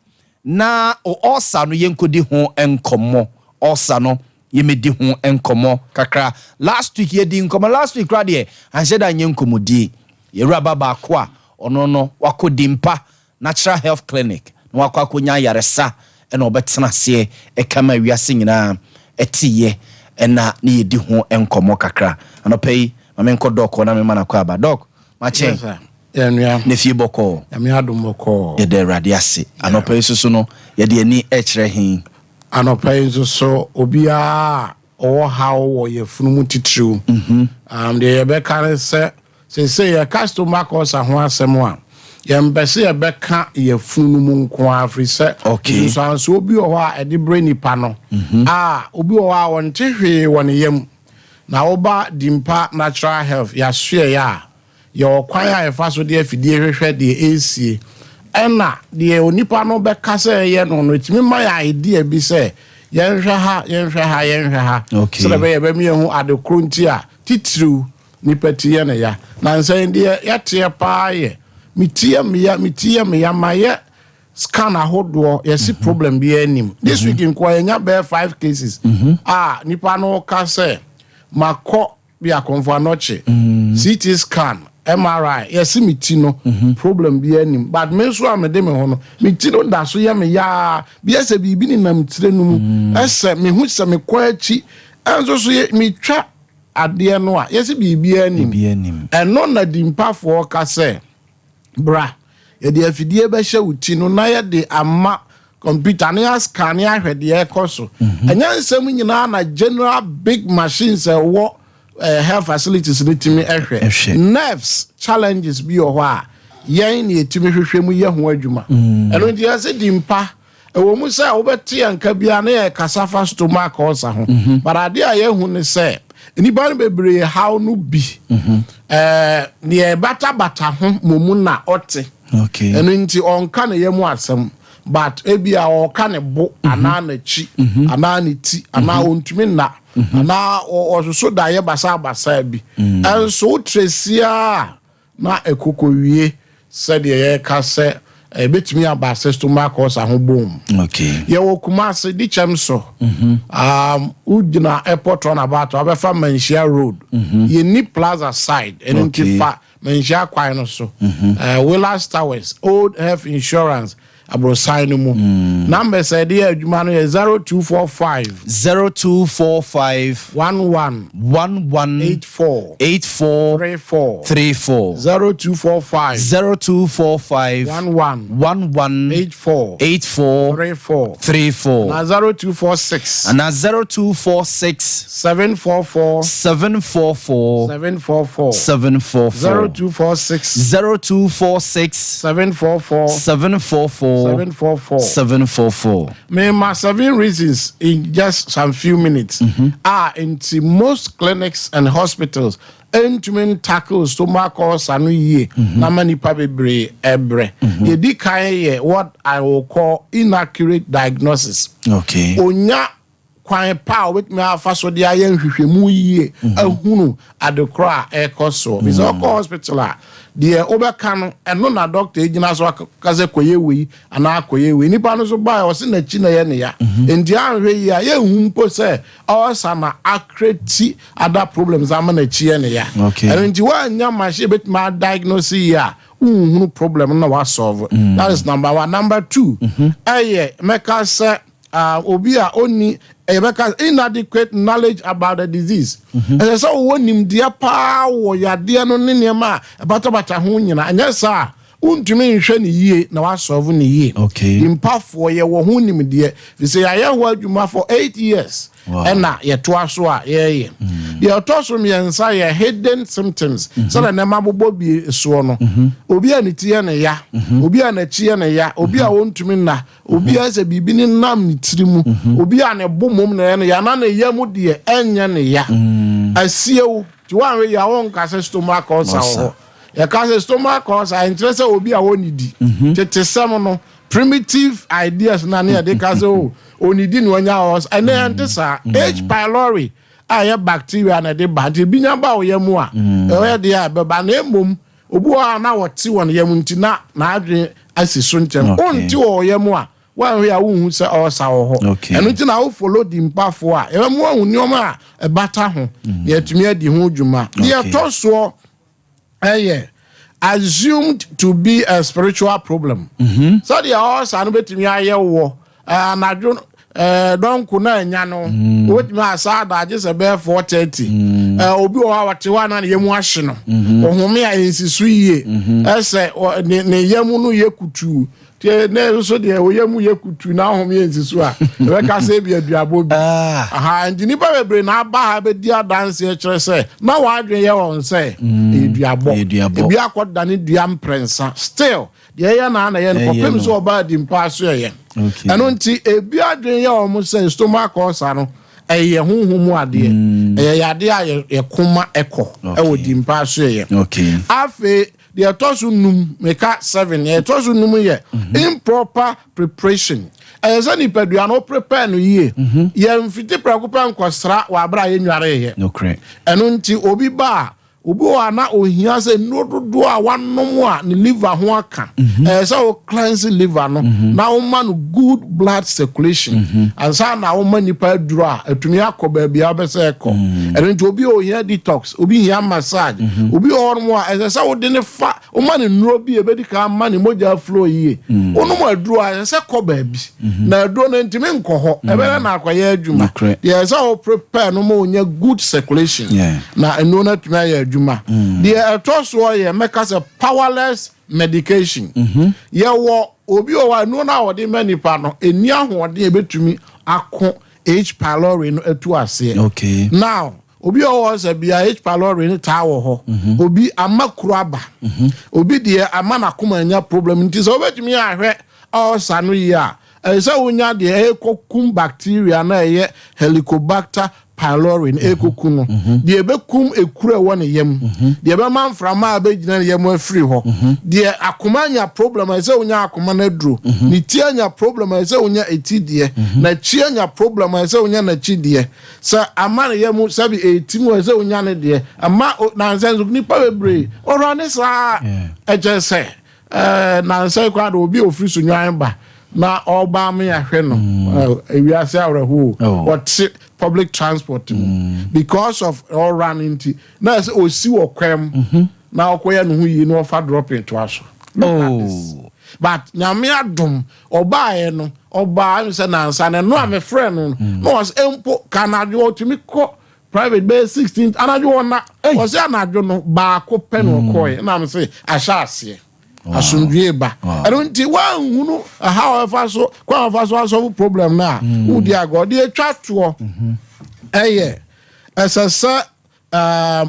na osa no yenkodi ho enkomo osa no yemedi ho enkomo kakra last week yedi enkomo last week radie anse da nyenkomodi yeraba ba ko a ono no wakodi mpa natural health clinic na wakwakonya yaresa ena obetena se ekama wiase nyina etiye ena ne yedi ho enkomo kakra anopai mamenko doko na mema na kwa ba dok mache enua ne fie boko yame adomoko ye de radiase anopai susu no ye de ani ekire hin anopai so obia o how wo ye funum titiriu de ye be kan say ye customer cause ho asem a ye mbese ye be ka ye funum nko afri say okay so obi o a e de brain pa no obi o a won tehwe won yam na oba dimpa natural health ya hwe ya your kwaya efa so de afidie hwehwe de AC ena de onipa no be ka say ye no timi ma ya idea bi say yenhwe ha okay so be me hu ade kronti a titiriu nipati ye na ya na nsan de yete pa ye mitie me ya maye scan ahodo yesi problem bi anim this week in kwa nya be 5 cases nipa no ka say makọ bi akonfo anoche CT scan MRI yesi miti no problem bi anim but me so amede me ho no miti no da so ye me ya bi ese bibi ni nam tire no ese me hu se me kwa achi enso so ye me twa ade no a yesi bibi anim eno na dimpafo ka say bra ye de afidie be hye wuti no na ye de ama computer na scan ya hwede e koso anya nsem nyina na general big machines wo health facilities litimi ehwe nerves challenges bi o ho a yen ne etimi hwehwe mu ye ho adwuma eno ndi ase dimpa ewo mu say obeti anka bia na ye kasafa stomach ulcer ho but ade a ye hu ne say eniba no bebre how no bi ne bata ho momu na ote okay eno nti onka na ye mu asem but ebia o ka ne bo ana na chi ana ne ti ana ontumi na ana o so da ye basa bi enso tresia na ekokowie said ye ka se betumi abasa stomach ulcer ho bom okay ye wo kuma se di chemso ugina airport on about abefa Manshia road ye ni plaza side fa Manshia kwai no so Willas Towers old health insurance abrosign no mu number said here adwuma no 0245 11 84 34 0245 11 84 34 na 0246 and 0246 744 0246 744 me ma 7 reasons in just some few minutes into most clinics and hospitals intimate tackle stomach ulcer no ye na many pabebre ebre ye di kan ye what I will call inaccurate diagnosis okay onya kwan pa with me afa so de aye nhwehwemu yie ahunu adekra ekoso bi so hospital a de obeka no eno na doctor ejina so kaze koye wi ana koye wi nipa no so ba o se na chi na ye ne ya enti anhwe yi a ye hu mpo se o sa na akreti other problems am na chi ye ne ya enti wa nya ma she bit ma diagnose ya uhunu problem na wa solve that is number 1. Number 2 meka say obi a oni inadequate knowledge about the disease. And so wonim dia pa wo yade no ne nema bata ho nyina anya sa untumi nhwe ne yie na wa solve ne yie. Impafo ye wo ho nim de we say aye ho adwuma for 8 years. And na ye to aso a ye otoso me yensa ye hidden symptoms so na nema bobo bi so no obi a ne tie ne ya obi a na chie ne ya obi a wontumi na obi a se bibi ne nam ne tirimu obi a ne bomom na ya na yamu de enye ne ya asiewu ti wan we ya won ka se stomach ulcer ho ya ka se stomach ulcer interest obi a wonidi tete sam no primitive ideas na ne de ka se onidi no nya os ene antisa H pylori aya bacteria na de ba de binya ba oyemu a e de ya be ba na emom obu a na wote won yemu nti na adwen asiso ntem onti oyemu a wan we a wu se osa ho eno nti na wo follow di mpafo a e mo hu nioma a e bata ho ye tumi adi ho dwuma ye toso assumed to be a spiritual problem so the osa no betumi aye wo anadwo don kuna nya no wotimi asada age se be 4:30 obi o awate wa na yemu ahye no ohome a ensisu yie ese ne yemu no yekutu tie ne so de oyemu yekutu na ohome ensisu a we ka se bi aduabo bi aha ndini ba bebre na aba ha be dia dance e kire se na wa adwen ye won se eduabo ebi akoda ne dua mprensa still de ya na ye no kopem so oba di mpa so ye eno nti ebi adwen ye o mo se stomach ulcer no eye honhom ade yade a ye koma eko e wo di mpa so ye afi de atosu num meka 7 ye atosu num ye improper preparation eza ni pedua no prepare no ye ye mfiti prakopa nkosra wa bra ye nware ye eno nti obi ba obi wa na ohia se nododo a wanom a ne liver ho aka so cleanse liver no na o man good blood circulation and so na o man nipa duro a atumi akoba bia obese eko enti obi ohia detox obi hia massage obi ormo a so wo de ne fa o man nuro bi ebedi ka man ne moja flow yie onum aduro a se koba bi na aduro no ntimi nkoho ebe na akoya adwuma ye so prepare no mo nya good circulation na eno na tumi ya the toso ye make us a powerless medication ye wo obi o wa no na wode manipa no eni ahode ebetumi ako H pylori no atu ase now obi o was a bia H pylori no ta wo ho obi amakuru aba obi de amana kuma nya problem nti so obetumi ahwe o sanu yi a ese wonya de ekokum bacteria na ye Helicobacter pylori ekoku no de ebekum ekure wo ne yam de ebe manframa abegina ne yam afiri ho de akoma nya problem ese wonya akoma na duro ni tie nya problem ese wonya etidie na chie nya problem ese wonya na chidie sa amane yam sabi etimu ese wonya ne de ama na nsenso nipa bebre oro ne sa ejese na nsenso kwa do obi ofiri so nwan ba na oba me ahwe no ewiase awreho what public transport because of all running na say osi wo kwem na okoya no hu yi no ofa drop into aso but nyame adom oba ye no oba say na nsa na no am friend no was empo kanadwo otimi ko private base 16 anadwo na o say anadwo no ba ko pen wo koy na am say ashase asundue ba nti wa hunu however so so problem na udi agodi etwato esasa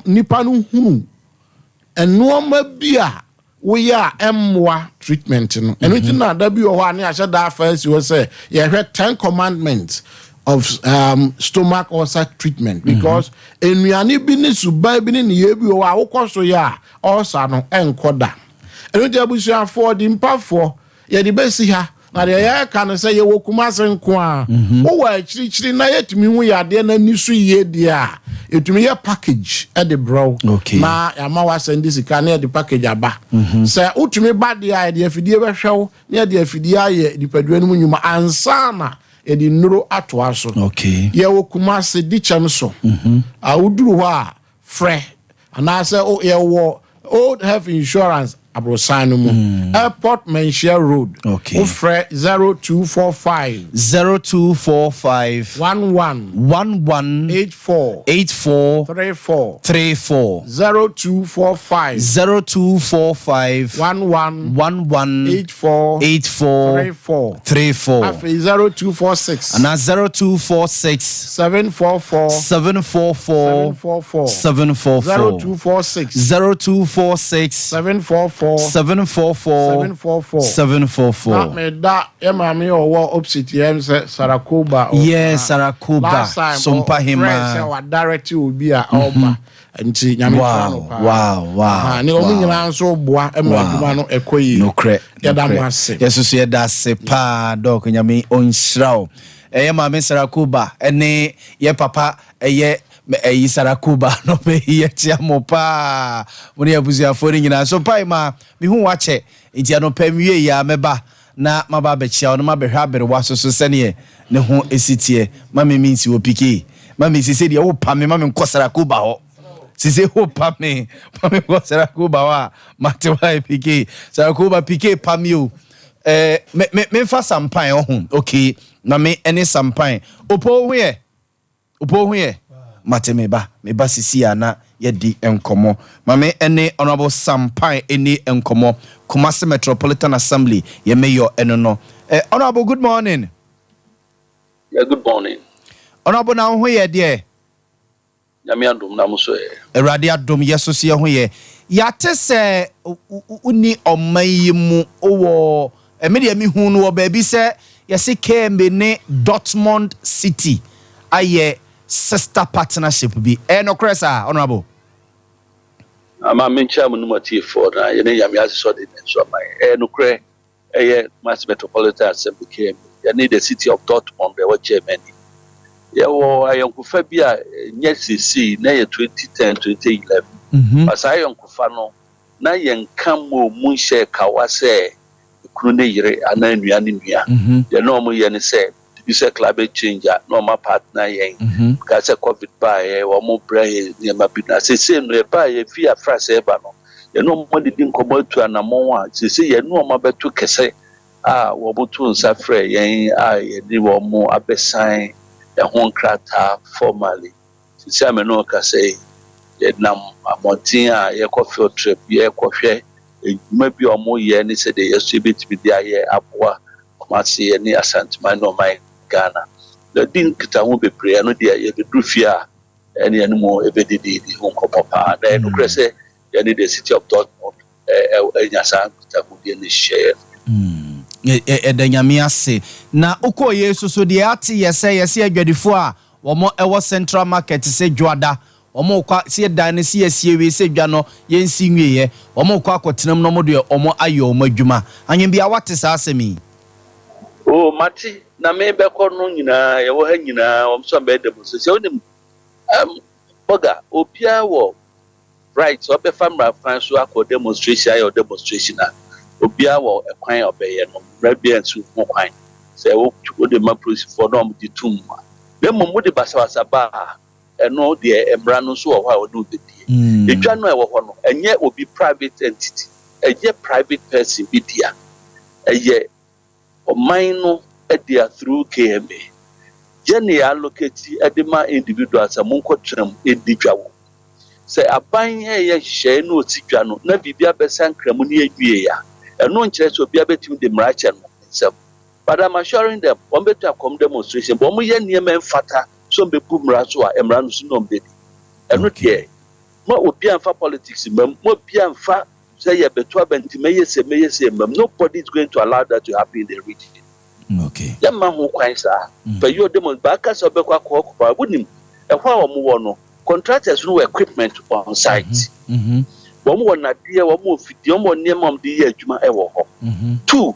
nipa no hunu enoma bia wo ya emwa treatment no nti na da bi o ho ani ahye da first you say ye hwe 10 commandments of stomach ulcer treatment because enuane bi ni suba bi ni ye bi o awokoso ya ulcer no enkoda eno de abusia for the mpafo ye de besi ha na de ya ka no say ye wo Kumase nko a wo wa chirichiri na yetumi hu ya de na nisu ye de a etumi ye package e de bro na ya ma wa send this ka na de package aba say utumi ba de a de afidie be hwew na de afidie aye dipadua no nyuma ansana e di nuro atoa so ye wo Kumase di chem so a uduru ho a frɛ anase o ye wo old health insurance Abrosanu Airport Menshia Road. Okay. Ofre 0245 0245 11 84 34 0245 11 84 34 0246 and 0246 744 0246 744 744 me da e ma me owo opposite em Sarakuba yes Sarakuba Sompa hima say wa direct obi a oba nti nyame wow ne omu nyina nso boa e ma aduma no ekoyi no kre ya da mo ase yeso so ye da se pa dok nyame onhyiraw e ma me Sarakuba ene ye papa eye eyi Sarakuba no be ye tia mo pa mo ne abusia fori nyina so pai ma mi hu wache nti ano pamwie ya meba na maba be chia no mabehwa aberewa so sene ne ho esitie ma me minsi wo piki ma me sise de wo pa me ma me nko Sarakuba ho sise ho pa me ma me nko Sarakuba wa mate wa piki Sarakuba piki pa mi o me fa sampan ho okay na me ene sampan opo hu ye Matemeba, meba sisi ana yedi enkomo. Mame ene honorable Sampai ene enkomo. Kumasi Metropolitan Assembly ye mayor enono. Honorable, good morning. Yeah, good morning. Honorable na ho ye de. Nyame adom na muso ye. Erade adom yeso se ho ye. Ya te se uni omayi mu owo media mi hu no wo ba bi se ye se Kembe ne Dortmund City aye sister partnership be no cresa honorable ama mencha mu no for na ye ne yame ase so de so mai no cre mass metropolitan assembly came ye need the city of Dortmund be wa Germany ye wo ayonkufa bi a nyasisi na ye 2010 2011 asa ayonkufa no na ye nkam mo mu she kawase kunu ne yire ana nua ne nua ye no mo ye ne se this is climate change no my partner yen because COVID by or more brain near my business say no by a fear fresh eba no you know money didn't come out to an amount say you know my betu kese wo botu nsa frɛ yen ye wo mo abesan e ho krata formally say me no ka say ye nam amontin a ye coffee trip ye kohwɛ maybe o mo ye ni say the yeso betimi dia ye aboa Kumasi ye ni asantuma no mai Ghana. The din kita hu bebre no dia ye bedru fia ene ene mo ebedidi hu nkopopa na no krese ye ni the city of Dortmund enyasa kita hu die ni share edanyame ase na okoye so de ate yese adwadifo a wo ewo central market se dwada wo kwa se dan ne se we se dwa no yensi nwiye wo kwa akotenam no mo de ayo adwuma anyen bia wate sa asemi oh mati na me be ko no nyina ye wo ha nyina o so be demonstration onim boga obia wo right so be famra fan so akọ demonstration ayo demonstration na obia wo ekwan obeye no rabia nsu ho kwan se wo de ma police for no di tum be mo de basabasa ba eno de emra no so wo ha wo do bedie edwa no e wo ho no enye obi private entity enye private person bi dia eye o mine edia through KMA jeni allocate edema individuals amonko tram edidwawo say aban ye hye no otidwa no na bibia besan kramu ne adwie ya eno nkire so bia betim de mrache no nsem but I'm assuring them one better come demonstration but mo ye niema mfata so mbebu mra so a emra no so no mbedi eno tie mo obi anfa politics mem mo obi anfa say ye beto abenti meye se mem nobody is going to allow that to happen in the region. Okay. Yamma ho kwan sa for you demon back as obekwa kwa bunim e hwa wo mo no contractors no equipment on site wo mo na de wo mo fidi wo mo niam de ye adwuma e wo ho 2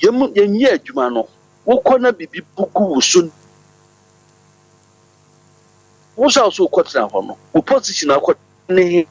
yenye adwuma no wokɔ bibi bugu wuso wo sa so kɔtena hɔ no wo position akɔ ne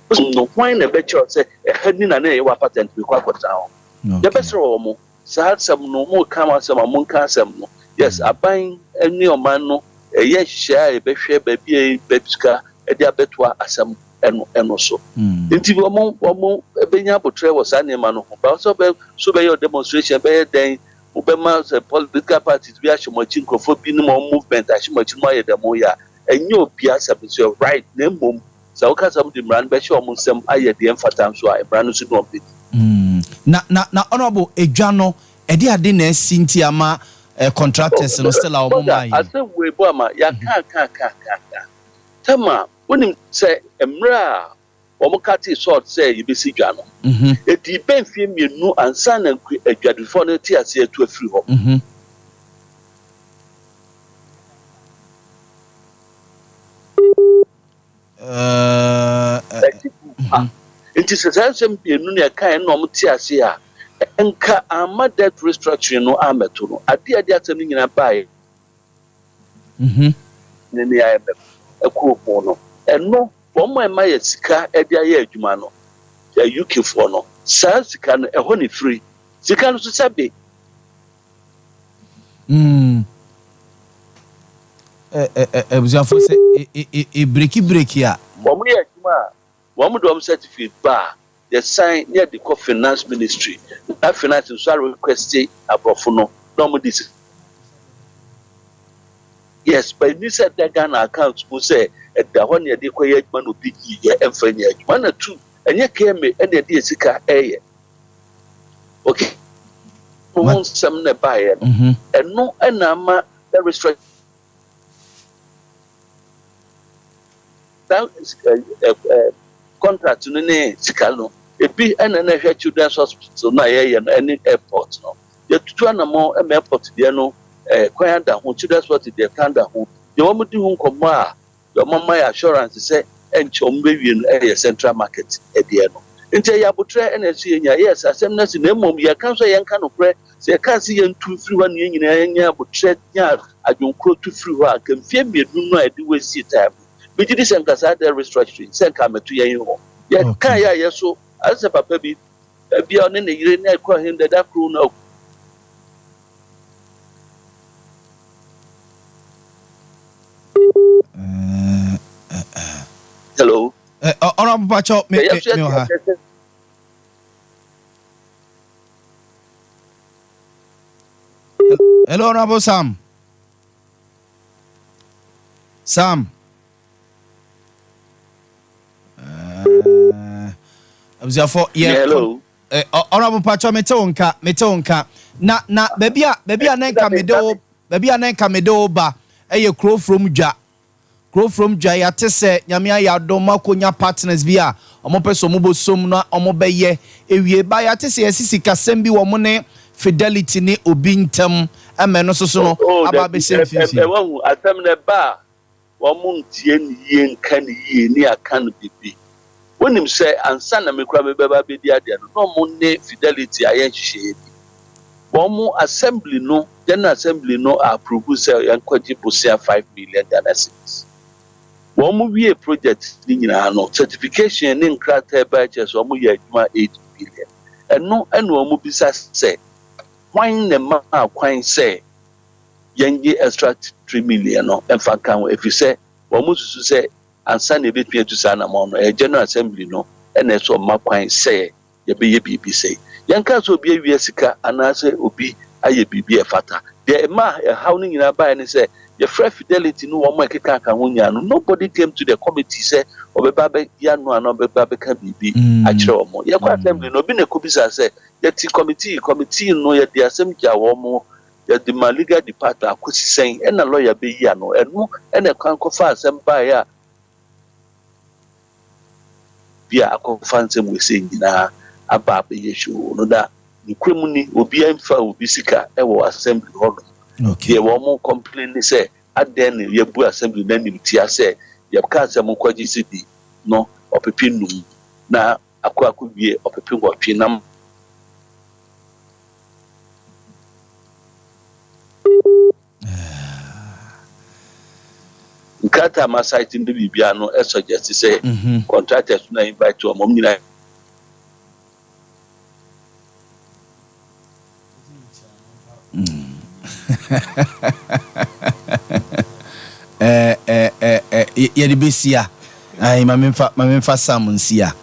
no why na be sure say ehani na na wa patent be kwa kɔtena hɔ ya be sure wo mo sa asɛm no mo ka ma asɛm mo nka asɛm no yes aban ani ɔman no ɛyɛ hyehyɛ a ɛbɛhwɛ baabi a babisika ɛde abɛtoa asɛm ɛno so nti wɔn bɛnya abotrɛ wɔ saa nneɛma no ho ba so bɛyɛ demonstration bɛyɛ dan wobɛma sɛ political parties bi ahyɛ mo akyi nkurɔfoɔ bi ne mo movement ahyɛ mo akyi mo ayɛ dɛm yɛ a ɛnyɛ obi asɛm so right na mmom sɛ woka sɛm de mmara no bɛhyɛ ɔmo nsɛm ayɛ deɛ mfata nso a mmara no so ne ɔmpɛdi na honorable edwa no ɛde ade na asi nti ama contractors no still a ɔmo ma yi asɛ Yaw Boamah ya ka tema wonim sɛ mmra a ɔmo kate sort sɛ yɛbɛsi dwa no edi bɛn fie mienu ansa na adwadifo no te ase atu afiri hɔ nti sɛ saa nsɛm mienu na ɛka na ɔmo te ase a enka ama debt restructuring no ameto no ade asɛm no nyina bae ne ayɛ ɛkɔɔpɔ no ɛno wɔn ma yɛ sika ɛde ayɛ adwuma no ya UK for no saa sika no ɛhɔ ne free sika no so sɛbe ebusuafo sɛ breaki a wɔn yɛ adwuma a wɔn de wɔn certificate ba the sign near the finance ministry that finance so request abrofo no no mo this yes but you said that Ghana account who say at the one year they koye adwuma no bi ye emfa nya adwuma na two enye keme ene de sika eye okay won sem na bae eno na ma the restrict that contract no ne sika no ebi na hwe children's hospital na ye no any airport no ye tutu na mo airport de no kwan da ho children's hospital de kan da ho ye wo mudi ho nkomo a ye mo my assurance say enche om bewie no central market e de no nti ya botre na su nya yes asem na si na mom ye kan so ye nka no pre se kan si ye ntu firi ho na nyina nya botre nya adwonkro tu firi ho a kan fie mienu no a de wasi time bi di senkasa de restructuring senka metu ye ho ye kan ya ye so asa papa bi bia one ne yire na kwa him da kru na hello honorable Pacho me ha hello honorable Sam abuzafo hello honorable Pacho mete wonka na baby a nanka medo ba eye crow from dwa ya te se nyame ya dom akonya partners bi a omo peso mo bosom na omo beye ewie ba ya te se yesisi kasem bi wo mo ne fidelity ni obi ntem ameno so no aba be sem fifi e wahu atam ne ba wo mo ntie ni ye nka ni ye ni aka no bibi wonim se ansa na mekura me beba be di ade no mo ne fidelity ayen hihye bi wo mo assembly no general assembly no approve say yankwaji bosia 5 million Ghana cedis wo mo wie project ni nyina no certification ni nkrata ba chese wo mo ye adwuma 8 billion eno wo mo bisa say kwan ne ma kwan say yenye extra 3 million no emfa kan if you say wo mo susu say ansa na ebetue tu sa na mo no general assembly no ena so ma kwan say ye be ye bibi say yanka so obi awie sika anase obi aye bibi e fata de ma how ni nyina ba ni say the fresh fidelity no one keka kan wonya no nobody came to the committee say obeba be ya no an obeba be ka bibi akire omo ye kwa assembly no bi na kubisa say the committee no ye the assembly ja wo mo ye the legal department akosi sen e na lawyer be ya no eno e na kan ko fa assemba ya bia akofa nsem we say nyina aba be ye show no da ni kwemu ni obi amfa obi sika e wo assembly hall. Okay, one complain say at then you bu assembly na nim tia say you ka say mo kwaji city no opepinum na akwa wie opepe ngotwe nam nkata ma site ndi bibia no e suggest say contractors na invite to mom nyina yedi besia ai mamemfa samunsia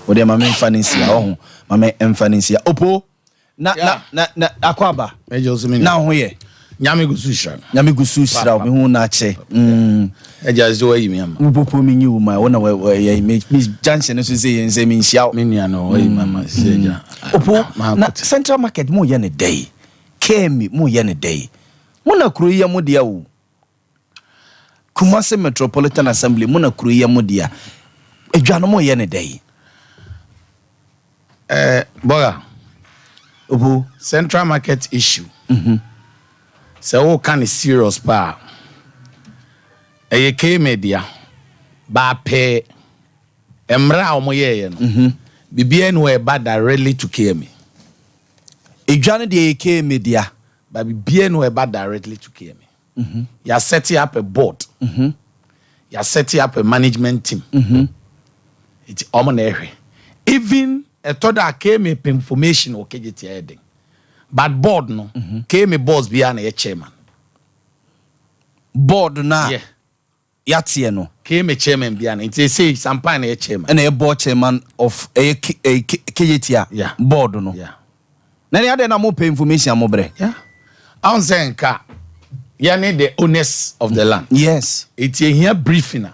ode mamemfa nsia ho mamemfa nsia opo na akwaba na ho ye nyame gusu shira me hu na che ejazo ayi mi ama upopo mi nyi uma wona we me junction so say yense mi nsia me nua no ayi mama seja opo na central market mo ye ne day kemi mo ye ne day mona kuro ye mo dia wo Kumasi Metropolitan Assembly mona kuro ye mo dia edwano mo ye ne day boga opo central market issue so can is serious pa eye media ba pe emra omo ye no bibia no e ba directly to KM edwane de eye media ba bibia no e ba directly to KM you set up a board you set up a management team it's omo na ehwe even a toda KM information o kejeti heading but board no KM boss bia na ye chairman board na yeah yatie no KM chairman bia na it say Sompa na ye chairman and a board chairman of a KJT yeah board no yeah na ya de na mo pay information mo bre yeah I say nka ya need the owners of the land yes it here briefing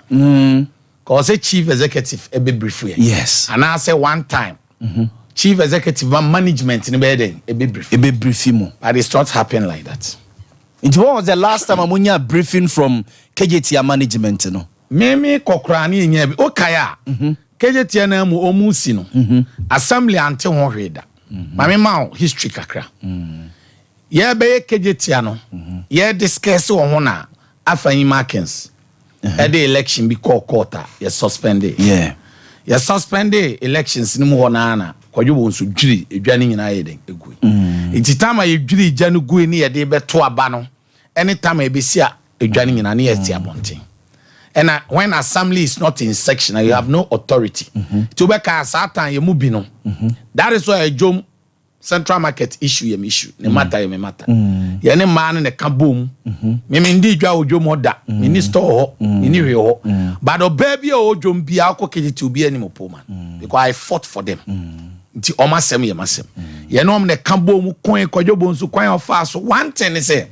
cause a chief executive e be brief here yes and I say one time chief executive management in bed e be brief mo but it's not happening like that. It was the last time amunya briefing from KJT management no me kokra na nya bi okaya KJT na mu omusi no assembly ante ho hweda mame ma history kakra ye be KJT no ye discuss ho na afanyi markings e the election be quarter ye suspended yeah ye suspended elections ni mu ho na kwadwo nso dwiri edwane nyina ye den egu iti time ye dwiri janu gu ni ye de beto aba no anytime e be sia edwane nyina na ye ti abonten and when assembly is not in section you have no authority to be ka satan ye mu bi no that is why a jom central market issue ye issue ne matter ye matter ye ne man ne ka bom me ndi dwa odwom oda me ni store ho me ni hwe ho but the baby odwom bia akokiti obi ani mopo man because I fought for them nti omasem ye masem ye no ne ka bom kwan kwadwobo nso kwan ofa so one thing is say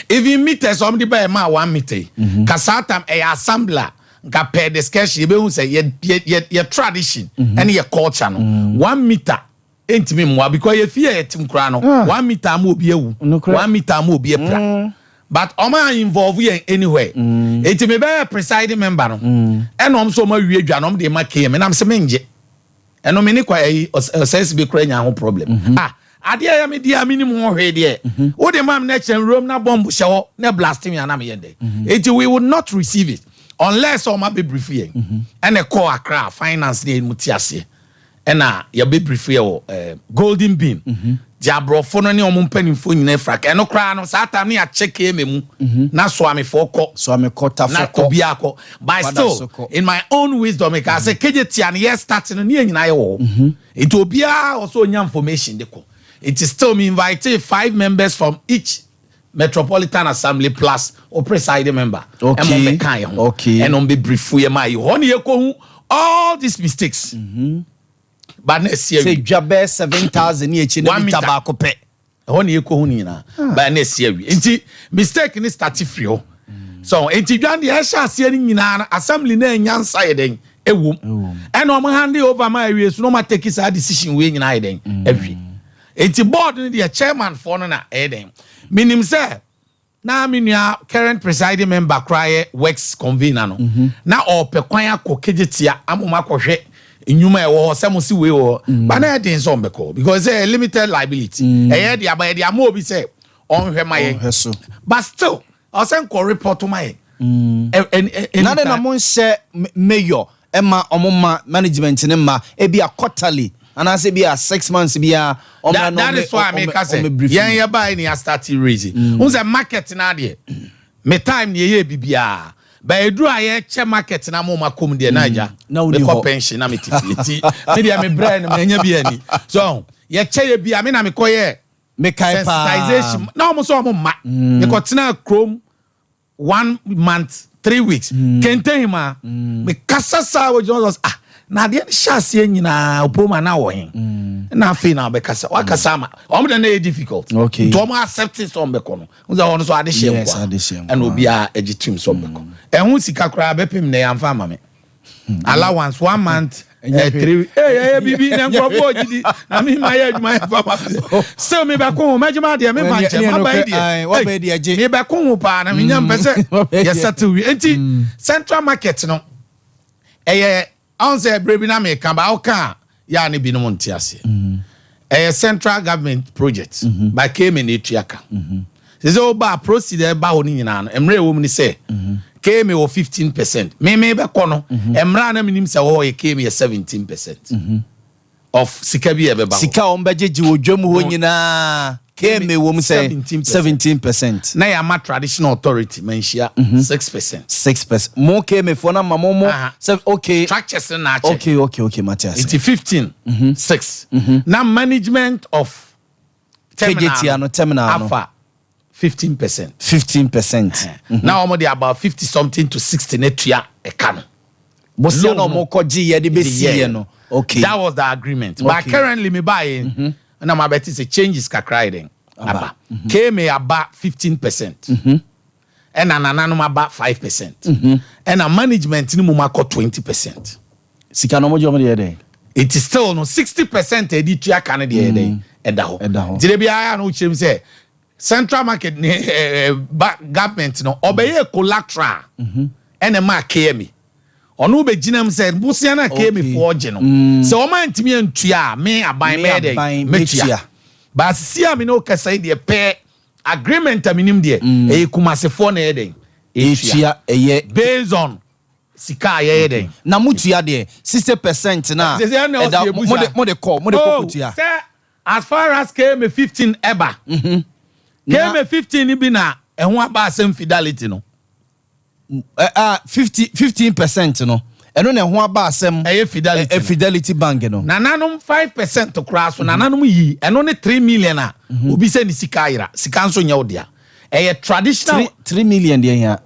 even meters somebody buy ma 1 meter ka satam e assembler ka per discussion ye be hu say ye tradition and ye culture no 1 meter entimi mwa because ye fear etim kra no 1 meter am obi ewu 1 meter am obi epra but oma involve ye anywhere entimi be presiding member no enom so ma wie dwa no de ma KM na me menje eno me ni kwa sense be kra nya ho problem ade ya me dia minimum ho hwe de wo de mam na chen room na bomb hye na blasting ya na me yende enti we would not receive it unless o ma be brief here and a call akra finance dey mutiase ena ya be brief here golden beam diabrofo no ne o mpanimfo nyina fraka eno kra no satam ne ya check ememu na so amefo kọ na obi akọ but still in my own wisdom I say KJT an year starting ne nyina ye wo enti obi a also nya information de ko it is still me invited 5 members from each Metropolitan Assembly plus or presiding member. Okay. And on be brief for your my all these mistakes. But next year, say Jabe 7,000 each in the tobacco pet. Honey, but next year, mistake in start free. So, ain't John the Asha seeing in an assembly name yan siding a womb. And I'm handing over my ears, no matter take his decision wing in hiding every. It's board the chairman for na eden. Minim say na minua current presiding member cry works convener no. Na ope kwan akokejetia amoma kohwe enyuma e wo se mo si we wo. Ba na eden so mbeko because a limited liability. E dey aba dey am obi say on hwe maye. But still I send ko report to my na na mo nse mayor Emma omoma management ne ma e be a quarterly and I say be a 6 months be a that is why I make say yen buy ni start raising who's a market na there me time ye bibia ba edru aye che market na mo makom de naija me ko pension na me tifiti me dia me brain me nya bi ani so ye che ye bia me na me koye me kai sensitization na mo so mo ma me ko tena chrome 1 month 3 weeks kente hima me kasasa wo just na de shase nyina opoma na wo hen na afi na be kasa wa kasa ma o de na difficult okay to mo accept some be kono unza wono so ade share kwa and obi a egitim so be kono ehun sika kra be pem na yamfa ma me allowance 1 month 3 bibi na nkrofo ogidi na me ma ya adwuma ya fa ma so me be ko ma juma de me ma nche ma ba de wa ba de age me be ko pa na me nyam pese ya settle enti central market no on say brebi na me kan ba o kan ya ne binom ntiase central government project by came in Etuaka say o ba procedure ba ho ni nyina no emre wo mu ni say came o 15% me be kono emra na minim say wo came 17% of sika bi e be ba sika on bejeji odwam ho nyina came wo mu say 17% na ya ma traditional authority menshia 6% mo came for na mamo say okay structures na check okay Matthias it's 15 6 na management of terminal alpha 15% now almost about 50 something to 60 netua e kan bosia no mo koji ye de besi no okay that was the agreement but currently me buy na my bet is a changes kakra den aba came about 15% and ananano about 5% and a management ni mo mako 20% sika no mo jo mo de dey it is still no 60% editua kan de dey edaho dire bia no chim say central market government no obeye collateral and ma KME onu be ginam say busia na KME forge no so o man timi antua me aban me dey metua ba sia me no kasa dey pay agreement aminim dey e kumasefo na dey etua eye based on sika ye dey na mutua dey 60% na mo de call kutua as far as KME 15 eba KME 15 bi na ehun aba asem fidelity no 15% no eno na ehun aba asem fidelity bank no nananum 5% to cross nananum yi eno ne 3 million a obi se ni sika ira sika nso nya odia traditional 3 million de ya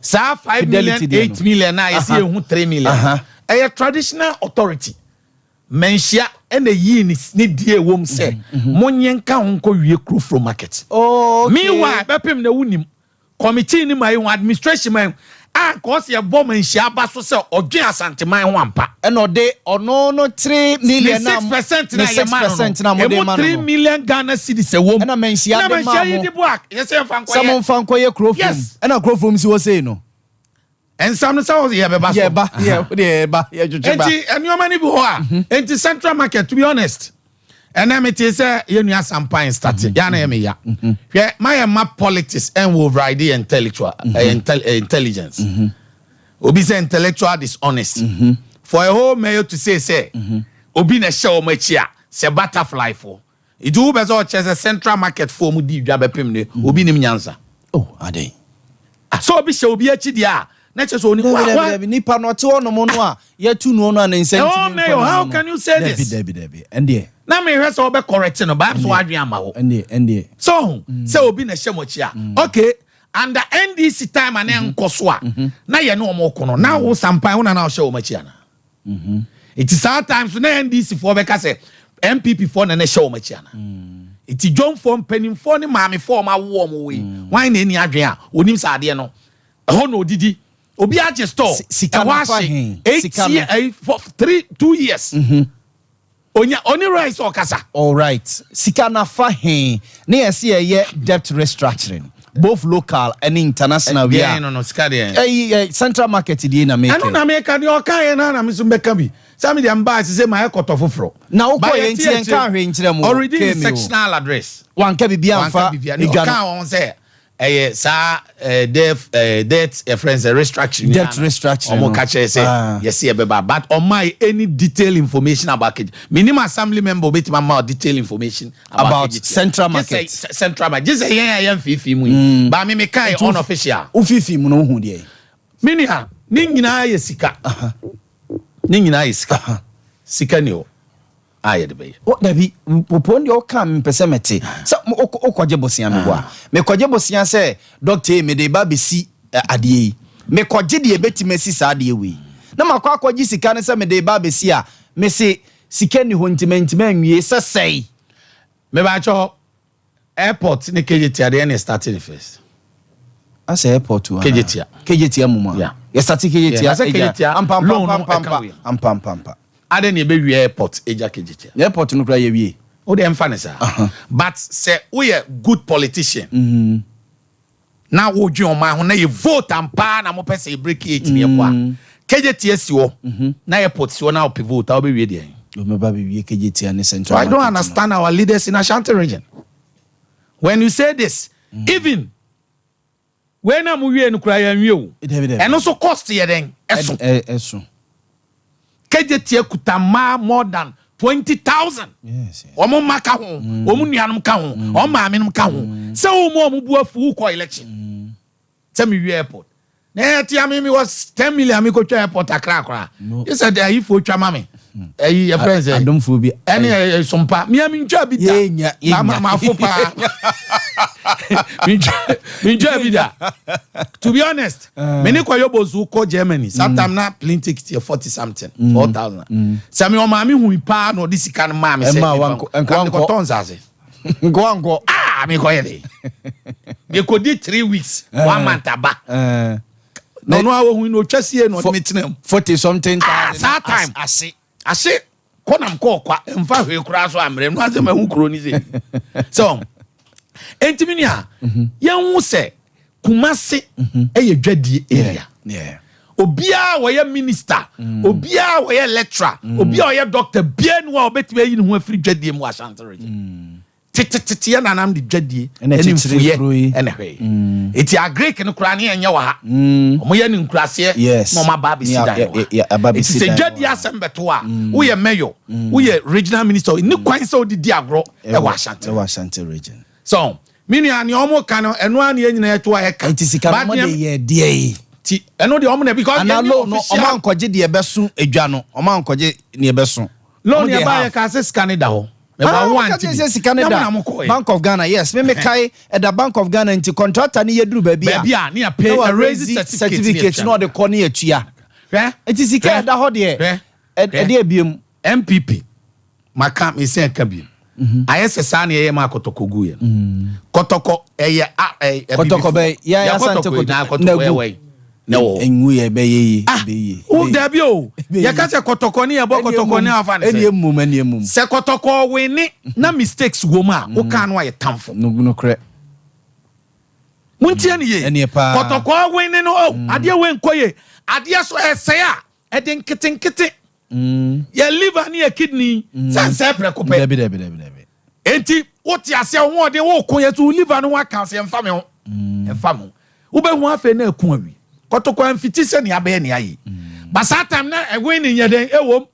sa 5 million 8 million na yesi ehun 3 million traditional authority menshia ene yi ni die wom se monyenka honko wie kru from market meanwhile bepem na wunim committee ni mai administration mai cause ye bom menshia ba so se odwen asanteman ho ampa ene ode ono no 3 million na 6% na ye man 6% na mo de man 3 million Ghana cedis e wom ene menshia de ma mo yes ye fan koye some fan koye kru from ene kru from si wo say no and some so ye be ba so enti anyoma ni bi ho a enti central market to be honest and am it is ye nua Sompa started ya na ye me ya hwe my politics and will ride intellectual intelligence obi say intellectual dishonest for a whole mayor to say obi na show machi a say butterfly for it do be so chese central market for mu di dwa bepem ne obi nim nyansa ade so obi show obi achi dia na cheso oni nipa no te ono mo no a ye tu no no an incentive how can you say this Debbie and there na me hwe so be correct no ba so adwen ama ho and there so say obi na hyemochi a okay and the NDC time an enkoso a na ye no omo kono na wo Sompa wo na na hye omachi ana it is sometimes na NDC for be ka say MPP for na hye omachi ana it is John for penim for ni maame for ma wo omo we wan na eni adwen a onim sa ade no ho no odidi obi age store sika na fa hin 2 years oni rice okasa all right sika na fa hin na yesi ye debt restructuring both local and international we are no sika de central market dey na make ano na make ni okan na me so beka bi sami de amba say my ekotofofro na uko ye nti enka hwe nkire mu already sectional address wan ka bibia amfa ni kan on say sa debt friends restructuring debt restructuring omo catch say yes e beba but on my any detailed information about KGT minimum assembly member bit my detailed information about central market just say yan fifi mu ba me kai unofficial fifi mu no hu de mini ha ni nyina ye sika ni nyina ye sika sika ni o aye de be o dabi popon de o kan pese mete so o kwaje bosia me bo a me kwaje bosia se doctor me de ba besi ade me kwaje de ebetime si sa ade we na makwa kwaje sika ne se me de ba besi a me se sika ni ho ntimantima anwie sesei me ba cho airport ne KGT ade na started first as airport wa KGT amuma yeah ya start KGT as KGT ampam ade ne be wi airport eja KGT airport no kra ye wie o de emfa ne sa but say we a good politician na wo dwe o ma ho na ye vote ampa na mo pese break it ne kwa KGT si wo na airport si wo na op vote o be wie de o me ba be wie KGT and central. So I don't understand our leaders in Ashanti region when you say this even when am wie no kra ya nwie o eno so cost ye den eso KGT kutama more than 20,000 yes omo maka ho omo nuanum ka ho omo maamenum ka ho se omo bu afu ko election se me wi airport na ti am me was 10 million me ko twa airport akra you said if o twa mame your friends Adam fo bi any Sompa me am ntwa bi da ma fo pa me ntwa bi da to be honest me ni kwayo bozu ko Germany sometimes na plane ticket 40 something 4,000 se me o ma me hu pa no this kan ma me say ko tonzaze ngwango me ko yede me ko di 3 weeks 1 month aba no awo hu no twasie no me tenam 40 something that time ase konam ko kwa emfa hwe kura so amre no ase ma hu kuro ni ze so entiminia yan se Kumasi eye dwadie area obia wo ye minister obia wo ye lecturer obia wo ye doctor bia no obetime yi ne ho afiri dwadie mu Ashanti region tete ya nanam de dwadie ene mfuye ene hwe eti agrek no kura ne enye wa ha omo ye ne nkurase mo ma ba bisi dan eti se dwadie asembeto a wo ye mayor wo ye regional minister ni kwan se odidi agro e wa Ashanti region so mini ani omo kan eno ani enyina eto a eka eti sika mo de ye de ti eno de omo na because ana lo no omo ankoje de ebesu edwa no omo ankoje ne ebesu lo ne ba ye ka se scan da ho me ba want Bank of Ghana yes me kai at the Bank of Ghana nti contractor ni yeduru ba bia na pay a raise certificate no de kɔ ne atua eti sika da ho de e de abiem MPP maka me se ka biem ayese sa na ye ma kotokogu ye kotoko eye kotoko be ya asante kotoko no enwu ye be ye o dabi o ya ka se kotoko ni ebo kotoko ni afa ne eniemum se kotoko we ni na mistakes wo ma o kan no aye tamfo no kre muntie ni ye kotoko we ni no ade we nkoye ade so ese a eden kitenkete ya liver ni ya kidney sanse prekope dabi enti woti ase wo de wo ko ye to liver no wa kan se emfa me ho emfa mo wo be hu afa na akun awi kotoko amfiti se ne abe ne ayi basatam na ewe ni nyeden ewom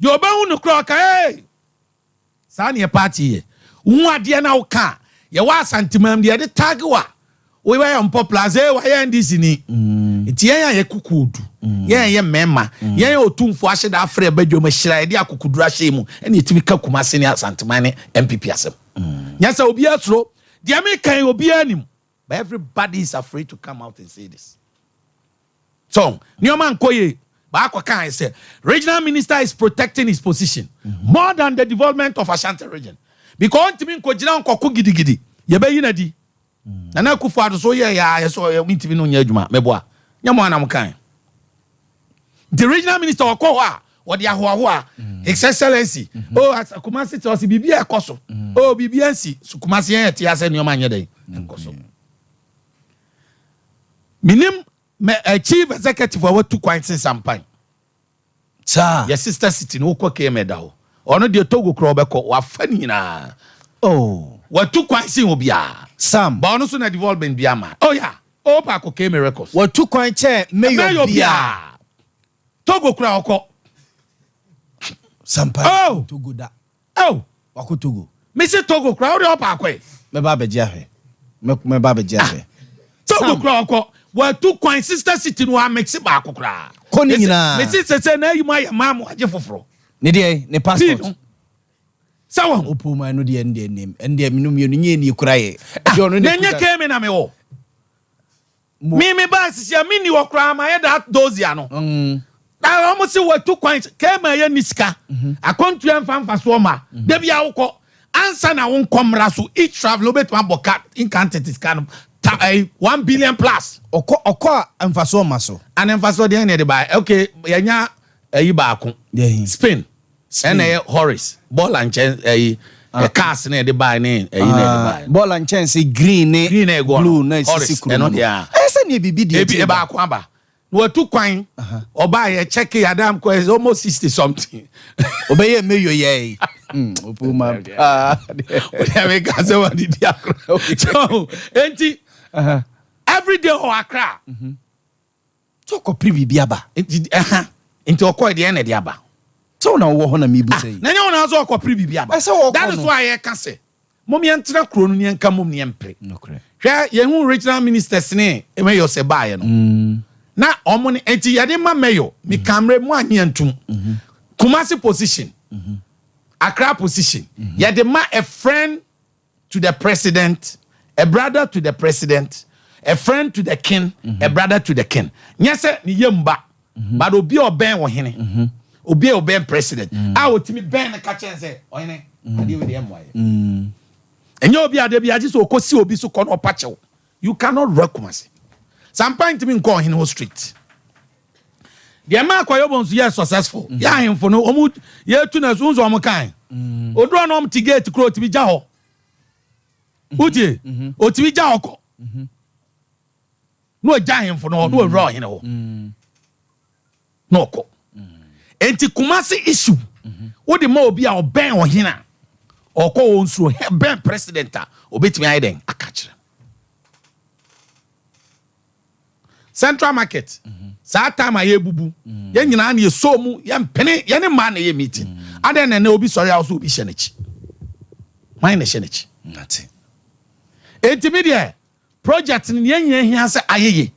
ye oba hu no kro ka sa ne party ye hu ade na wo ka ye wa asantimam de de tag wa we were on popular say wa ye ndisi ni enti ye ya kukudu ye mema ye otumfo ahye da afre badwom hyira ye de akukudura hye mu ene etimi ka Kumasi ne asantimane MPP asem nya sa obi atro de me kan obi anim but everybody is afraid to come out and say this. So, Nyoman Koye, Bakwaka say, regional minister is protecting his position more than the development of Ashanti region. Because Timin Kojina Koku Gidi, Yabe Yinadi. Nana Kufa, so yeah, so Mintimin Yajuma, Meboa, Yamana Mukai. The regional minister of Kowa, or the Ahua, His Excellency, oh, as a Kumasi to Bibia Koso, oh, BBNC, Sukumasi, Tias and Yoman Yade, and Koso. Minim chief executive of two quite Sompa. Sir, your sister sitting who came medal. Or no, the Togo Crobeko, or funny na. Oh, what two quite obia Sam bonus na development biama oh yeah oh pa ko came records what two quite chair mayor bia Togo kura oko Sompa oh Togo da oh wako Togo me say Togo kura o de opa akwe me ba beji ahe me ba beji ahe Togo kura oko what two quite sister city no mix ba akokra ko ni nyina me say na yuma ya mamu aje foforo ne de ne passport sawa opoma no de ende nim ende minum ye no nye ni kura ye de ono ne nya keme na me wo me ba sisia me ni wo kura ma ye that those ya no na almost say what two coins keme ye niska akontu emfa so ma de bia wokọ answer na won komra so each travel obet ma boka incantities kan 1 billion plus okọ emfa so ma so an emfa so de ne de ba okay yanya ayi ba ko Spain and Horace ball and chance cars na de ba ne ayi na de ba ball and chance green ne blue na sisi kuro no ese ne bibi de e ba ko aba no two coin oba ye check Adam ko is almost 60 something obey mayor ye opoma we make us what did ya so enti every day o Accra to ko pribi aba enti okọ de na de aba so na wo ho na mi bu say na nya wona so okọ pribi aba that is why I can say mom ye ntra kro no ye nka mom ne mpre hwe ye hu regional ministers ne e me yo se bae no na omo ne enti ye de ma meyo mi camera mu anye antum Kumasi position Accra position ye de ma a friend to the president, a brother to the president, a friend to the king, a brother to the king. Nyese ni yemba. But obi oben wo hene. Obi oben president. A wotimi ben na ka chen say, "Oyene, ade we de emwaye." Enye obi ade bi agi so okosi obi so kono opachew. You cannot recognize. Some point me nko hene ho street. The man kwa yobon so yes successful. Ya hemfo no omu ye tu na so nzo omu kan. Odro no omti gate kro ti bi ja ho. Uti otibi ja oko. No ja hemfo no no ro hene ho. No oko. Enti Kumasi issue. Wo de ma obi a oben o hena. Oko won so ben president a obetimi aiden akachire. Central market. Sa time aye bubu. Ye nyina na ye so mu ye mpene ye ne ma na ye meeting. Aden na obi sori house obi shenechi. Mine na shenechi. Nati. Enti media project ni ye nyina hia se ayeye.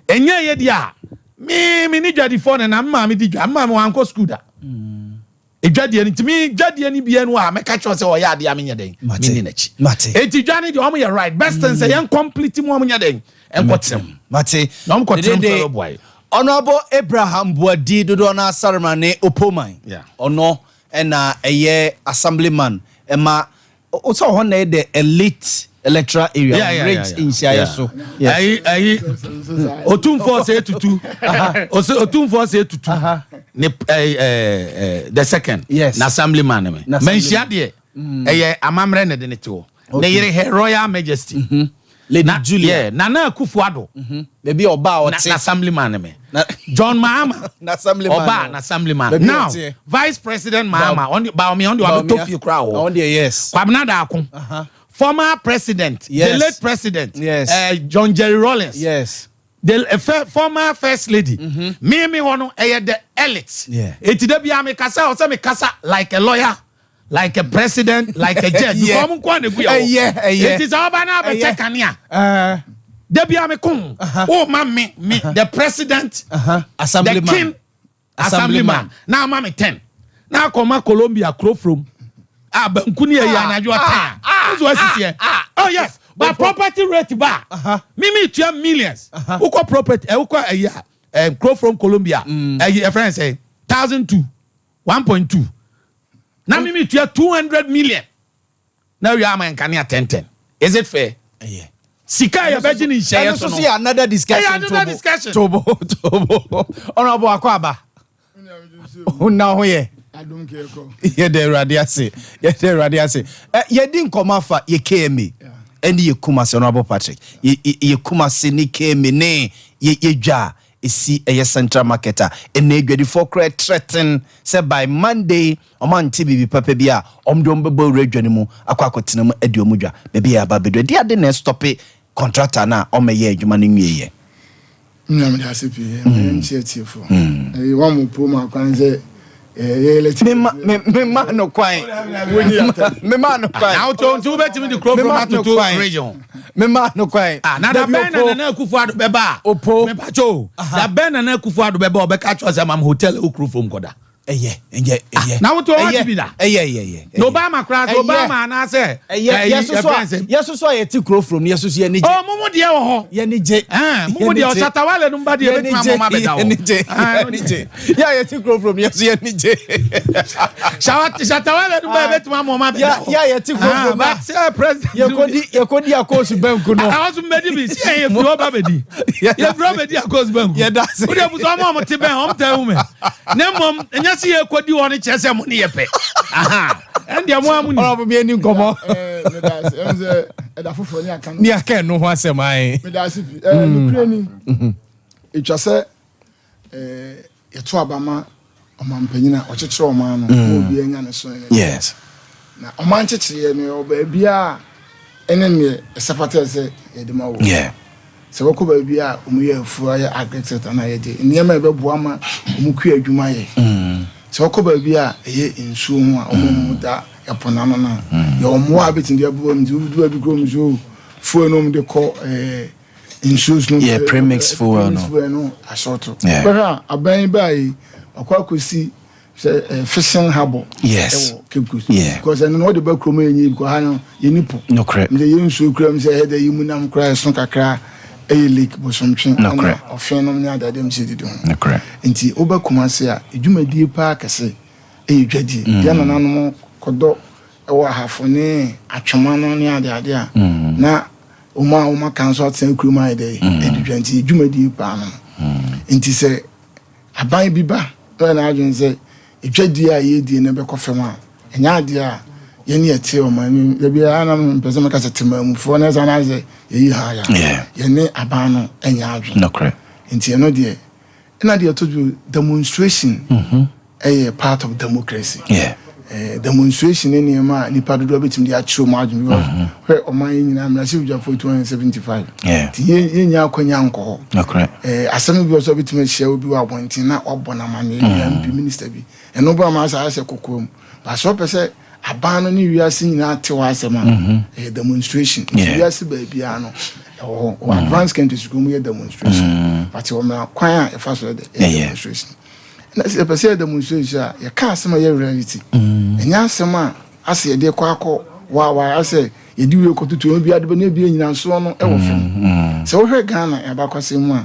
Enye ye dia me ni dwadi for na ma me di dwa ma me wanko school da. Edwade ni timi dwade ni bia no a me ka cho se o ya ade a me nya den. Me ni na chi. Enti dwane de o mo ye right best and say yan complete mo mo nya den. Enkotem. Mate. Na mo kotem for boy. Honorable Abraham Boadi dodo na Saramane Opoman. Yeah. Ono na eye assemblyman ema also ho na the elite electoral area range in Shire so. Ayi Otumfo say tutu. Otumfo say tutu. The second. Yes. Na assemblyman me. Menshia de eye amamre ne de ne to. Ne yere Her Royal Majesty. Lady Julia. Yeah, Nana Kufuado. Maybe Oba or na assemblyman me. John Mahama. Na assemblyman. Oba na assemblyman. Now, Vice President Mahama on the Tofio crowd. On the yes. Kwabna Dakum. Former president, yes. the late president, yes. John Jerry Rawlings. Yes. The former first lady. Me hono the elites. Yeah. It be me kasa or me kasa like a lawyer. Like a president, like a judge. Yeah. It is all by now, but check on ya. Debbie me kum. Oh, me, the president, assemblyman. The king, assemblyman. Now, mommy 10. Now, come Colombia, crow from. Benkuni ya na 10. Oh, yes. But property rate bar. Mimi 2 millions. Uko property, uko crow from Colombia. A friend say 1,002, 1.2. Now me to 200 million. Now you are man can 10. Is it fair? Yeah. Sika ya virgin in share. So see another discussion. Another discussion. Tobo. Honorable Akwaba. Now here. I don't care. Ye de radiase. Ye de radiase. Ye din komafa ye KMA. Eni ye Kumasi Honorable Patrick. Ye Kumasi ni KMA ne ye dwa esi eye central marketer ene adwadifo kra threaten say by Monday omanti bibi papa bia omdom bebo redwane mu akwakotenam aduomudwa bebe ya ba bedo dia de na stop contractor na omeye adwuma no nwieye nyam da sepi nchiatifo one mo promo kwan say me man no kwan me man no kwan now to betimi the crop from to region me man no kwan na da ben na kufu ado beba me pacho da ben na kufu ado beba obeka cho say mam hotel okru from koda now to what be that no Obama class Obama na say yes so ye ti kro from yes so ye ni oh mumu de wo ho ye ni je mumu de o satawale no ba de betima mama beda wo ni je ya ye ti kro from yes ye ni je satawale no ba betima mama beda wo ya ye ti kro from ba say president ye kodi akosu bank no I was made be see ye fro ba bedi ye fro bedi akosu bank ye da se wo de buso mama te ben hom tell me na mom enya se ye kodi woni chese mo ne ye pe aha and dia mo amuni ora be ni nkomo me da se enze da foforo ni aka ni aka no ho asemai me da se no kreni etwase yeto abama omampanyina ochechire oman no obi enya ne so yes na oman chechire ne oba bia ene ne esafata se yedima wo yeah se wako ba bia omuye afu aye agriculture na yede niema ebeboa ma omuku adwuma ye se wako ba bia eye insuo ho a omumu da yapona no na ye omo abetindi abuo mdi udu abi grom zo fuo no mde ko insuos no yeah premix fuo no asoto bera aban bai akwakosi fishing harbor yes because I know the back room because I know you nipo no correct the insuo kram say head you munam cry so kakra a leak but something no correct of phenom near that them city do no correct nti oba kumase a edwumadi pa kase dwadi ya nanano kodo ewa hafone atwoma no ne ade a na uma kanso atsen kuruma ide edwadi edwumadi pa no nti se aban biba na adwen se edwadi a yedi ne be kofema enya ade a ye ne ete o man ye bia anam pese me kase temamu fo na za na ze ye ha ya ye ne aban no enya adwen no correct nti eno de na de to do demonstration a part of democracy yeah demonstration ni ma ni pa do betim de achiro ma adwen because where o man nyina na se uja for 275 yeah ti ye nya akonya nko no correct asem bi so betim hia obi wa bontin na obona ma na MP minister bi eno ba ma sa ase kokom ba so pese abano ni wiase nyina tewa asema demonstration wiase ba bia no advance countries go mu demonstration but o ma kwan e fa so demonstration na se pese demonstration ya ka asema ya reality enya asema ase ye de kwakọ wa ase ye di we ko tutu obi ade na bia nyina so no e wo fem se wo hwe Ghana ya ba kwase mu a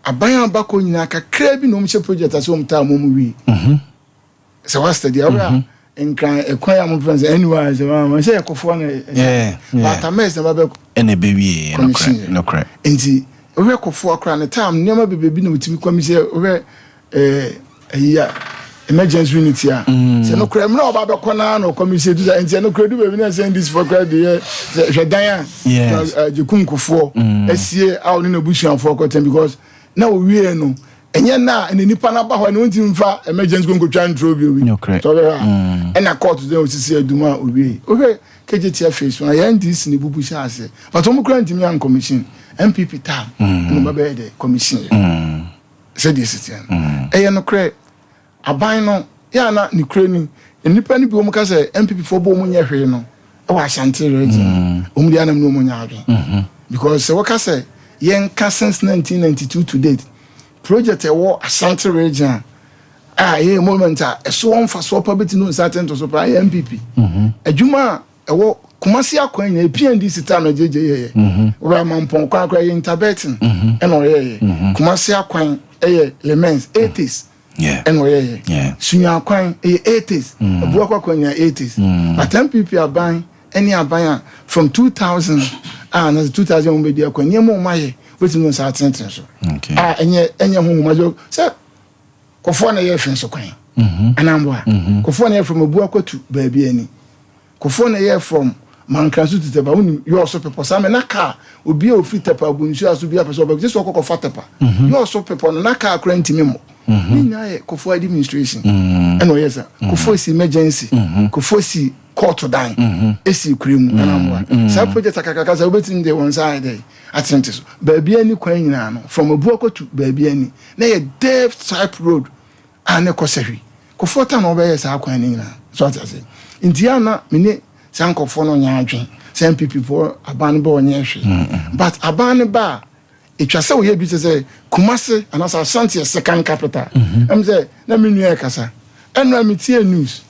aban abako nyina kakra bi no mche project ase o mta mo wi se wa study awra nkran ekwan am friends anyway se ma say ekofo na but ames na ba ene bewie no correct enti we kofo akra na time niam bebebi na otimi kwamise we ya emergency unity a se no kra mna oba be kona na kwamise du enti no kra du bebi na send this for credit ye hwedan a jekunkofo asie a oni na busuanfo kotem because na o wie no enye na nipa na ba ho na wonti mfa emergency go twa ntro bi obi so na court dey osisi aduma obi okay KJT face na ya ndis ni bubu sha ase but omo kra ntimi an commission MPP tam no ba be the commission said this citizen no kra aban no ya na ni kra ni nipa ni bi omo ka say MPP for bo omo nya hwe no e wa Ashanti region omo dia na no omo nya adwen because se waka say yen ka since 1992 to date project ewo Ashanti region ye moment so on fa so probably no certain to supply MPP adwuma ewo Kumasi akwan na PNDC ta no jeje we mampon kwa kwa interbeting eno ye Kumasi akwan lemens 80s eno ye sunya akwan 80s abuwa kwa kwa 80s but MPP aban any aban from 2000 na 2000 we be akwan nyemo maye wetin no certain so enye hu majo se kofo na ye hwen so kwan anambo kofo na ye from abuwa kwatu baabi ani kofo na ye from manka so tepa woni yo so pepo sa me na car obi a ofri tepa bunsu aso bi apeso obi so kokko tepa yo so pepo na car kra ntimi mo ni nyaye kofo administration eno yesa kofo si emergency kofo si court dan esi kuremu na mo sa project akakaka sa obetin de one side atente so baabi ani kwan nyina no from obuako to baabi ani na ye dev type road ane kosehwi kofo ta na obeye sa kwan nyina so atase indiana mene sankofo no nya adwen some people for aban ba onye hwe but aban ba etwa se we bi se Kumasi and as Ashanti second capital am say na me nua kasa eno amitie news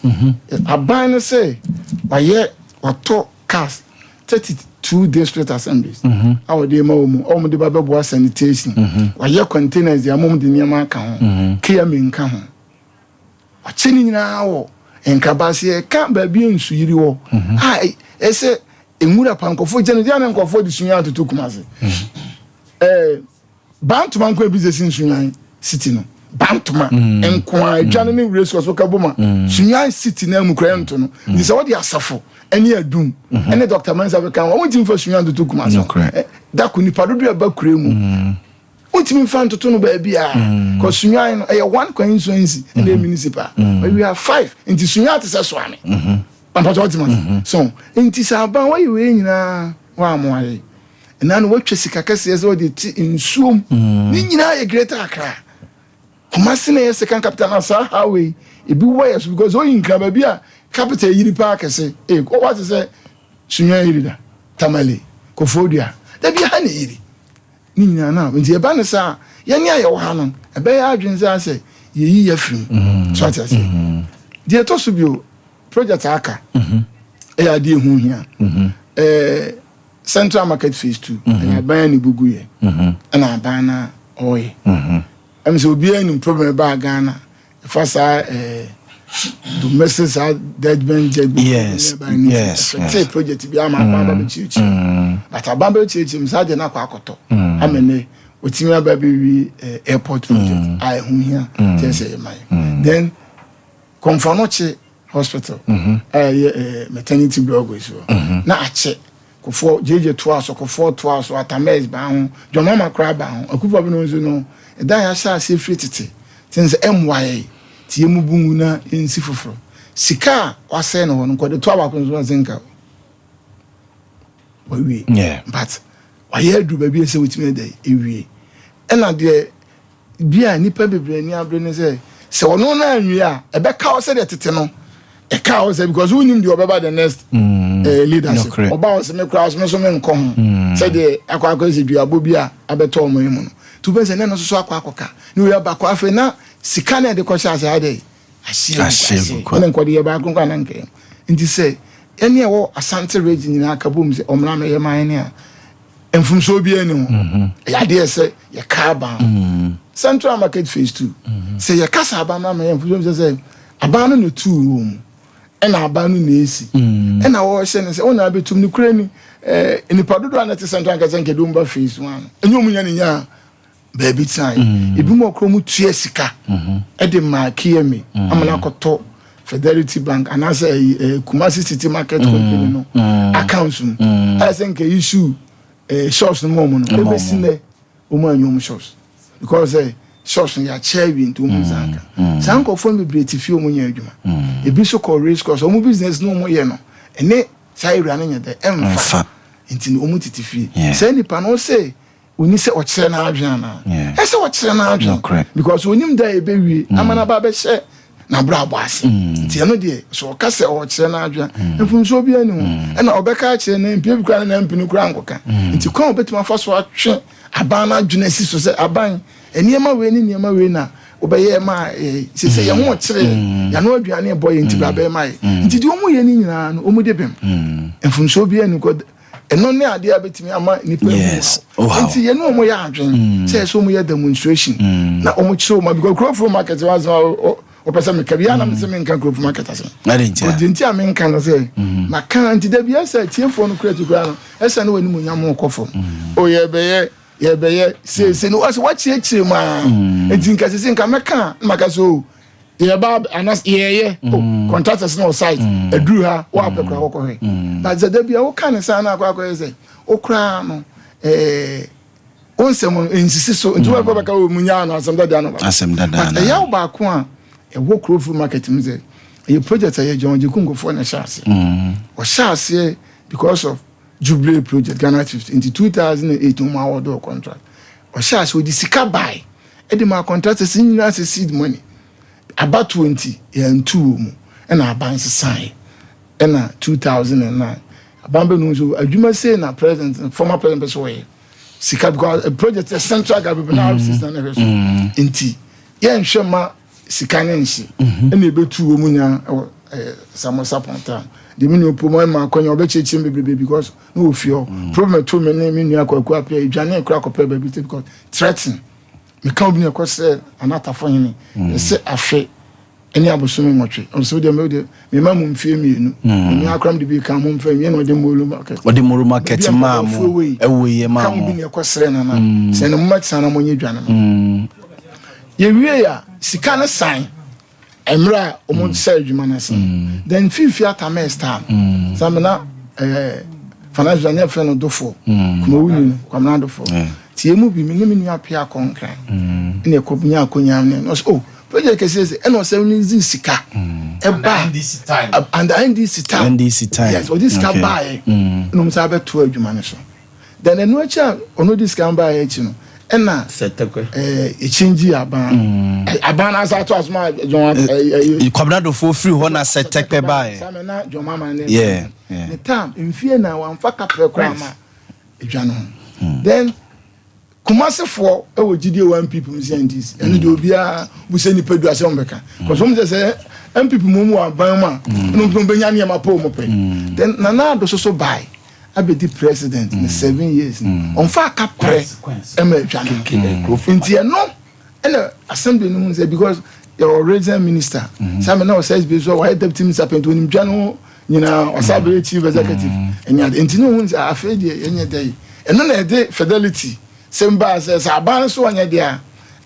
aban say waye wato cast 32 district assemblies awo de ma omo de babebo sanitation waye containers ya mom de niam ka ho kia me nka ho achini nyina wo enkabase ka ba bi ensu yiri wo ese enwura pankofo jene dia na nkofo di sunya atoto Kumasi Bantuma nkwa business nsunyan city no Bantuma nkwa adwane ne race course okaboma sunyan city na mukra nto no ndi se wodi asafo ene adum ene Dr. Mansa be kan won tim fa sunyan atoto Kumasi da ko nipa dodo ba kure mu won tim fa ntoto no ba bia ko sunyan no e one constituency and the municipal we have 5 nti sunyan te se so ame papa jotima so nti sa ban wa we nyina wa amoaye na no watwe sika kase ye so de ti nsuom ni nyina ye greater Accra Kumasi na ye second capital na sa highway ebi wire so because oyin kraba bia capital yiri pa kase what is say sunya yiri da tamale Kofodua da bia ha na yiri ni nyina na nti e ba ne sa ye ne aye wo ha no e be ya adwen sa say ye yi ya fim so ati say de to so bio project aka ya de hu hia Central Market Phase 2 and aban ni bugu ye na aban na oye am so obi any problem ba Ghana for sa domestic deadment yes say project bi ama ba ba chichi but aban ba chichi msa de na kwa akoto amene otimi aba bi wi airport project ai hu hia say mai then Komfanoche hospital maternity block so na ache kofo jeje toaso kofo toaso atames ba ho jomama kra ba ho akufa bi no nso no edan ya sha se frititi tinse MY tie mu bungu na ensi foforo sika wase no no kode to abako nso zinka wawie but waye adu ba bi ese wetime dai ewie ena de bia nipa bebre ni abre ne se wono na anwie a ebe ka o se de tete no e ka o se because we nim the obeba the next leadership oba o se me kra so me so me nko se de akwa se dua bobi a abeto mo yimu no to be se ne no so akwa ni we ba kwa afa na sika na de ko sha se ade ahye ne nko de ye ba akwa na nke nti se ene e wo Asante region ni aka bom se omra me ye man ne a enfum so bi ani ho ya de se ye ka ba Central Market Phase 2 se ye kasa ba na me enfum so se abanu no 2 room ena abanu na esi ena wo hye ne se ona betum ni kura ni enipa dodo anete Central Market nke domba Phase 1 enyo munya ni nya baby time ebi mo kro mu tue sika de ma kiemi amana koto Fidelity Bank and as Kumasi City Market company no accounts I think issue shops no more no every single woman you shops because shops ya chairwin to mu zaka sanko phone be breti fi omo nya adwuma ebi so call race course omo business no mo ye no ene sai ira na nya de emfa intini omo titifi say nipa no say oni se ochire na adwen na ese ochire na adwen because onim da ebe wi amana ba be she na brabo ase nti eno de so ka se ochire na adwen enfum so bi ani ho na obeka achire na mpie bi kwa na mpinu kura nkoka nti kwa obetima fa so atwe aban na adwen asi so se aban eniema we ni niema we na obeye ma se ye ho ochire ya no aduane boy nti bra be ma nti di omo ye ni nyina no omo de bem enfum so bi ani ko eno ne ade abetimi ama nipa nti ye no omo ya adwen say so omo ya demonstration na omo chiro ma because crop market was o pesa me kabia na me se me nkan crop market ase na de nti a me nkan no say ma kan nti da bia say tiefo no create kura no esa no wani mu nyam okofo o ye beye se no was what ye chire ma nti nka se nka me kan maka so yɛba anas yɛyɛ contractors no site aduru ha wo apɛkora wɔkɔhwɛ but sɛ da bia woka ne saa no akɔakɔyɛ sɛ wokora no onsɛm nsisi so nti wɔbɛka wɔ mu nyaa no asɛm dada no but ɛyɛ wo baako a ɛwɔ kurofo market mu sɛ ɛyɛ project ɛyɛ John Jekunkofoɔ na hyɛ ase ɔhyɛ aseɛ because of Jubilee project Ghana 50 into 2008 no ma wɔdɔ contract ɔhyɛ aseɛ ɔde sika buy ɛde ma contractors nyinaa sɛ seed money about 20 and 2 mu ɛna aban sesan ɛna 2009 aban bɛ no so adwuma sei na president former president bɛ so wɔyɛ sika because a project a central government system na hwɛ so nti yɛnhwɛ ma sika ne nhye ɛna ɛbɛtu mu nya samosa ponta de me no pomo ma akonya obɛkyekye bebrebe because no ofio problem to me ne me nua akɔkɔ apɛ adwane kura akɔpɛ baby because threaten me ka obi ne kɔsɛ anatafo hene sɛ afɛ ɛne abosomi nwɔtwe ɔso de me ma mu mfie mienu me akram de bi ka mu mfa me na ɔde molu market ma mu ɛwoyɛ ma mu ka obi ne kɔsrɛ na sɛ ne mo tsana mo nye dwane no ye wie ya sika ne sign emra omo sɛ adwuma na sign then fifi atama star samena financial ne fɛ no dofo kuma wuni kwamna dofo tie mu bi me ne me nua pia konkran ne ekobunya akonya ne no oh project kese e no se ni sika eba and NDC time yes o this can buy no msa be to adwuma ne so then enu acha ono this can buy echi no ena setekwe e change aban asa to asma kwabna do for free ho na setekwe buy samena jomama ne yeah the time mfie na wan faka prekwa ma edwa no then Kumasefo e wo gidie one people msiantis ene de obia busa ni pedu ase ombeka because some say MPP mu aban ma no benya ne ma po mo pe then nana do so buy abedi president in 7 years on fa ka pre e ma dwane nti no ene assembly no say because your original minister some now says be so why deputy minister pento ni dwane nyina osabere chief executive enya nti no hun say afedi enye dey eno na de fidelity Semba says aban so anya dia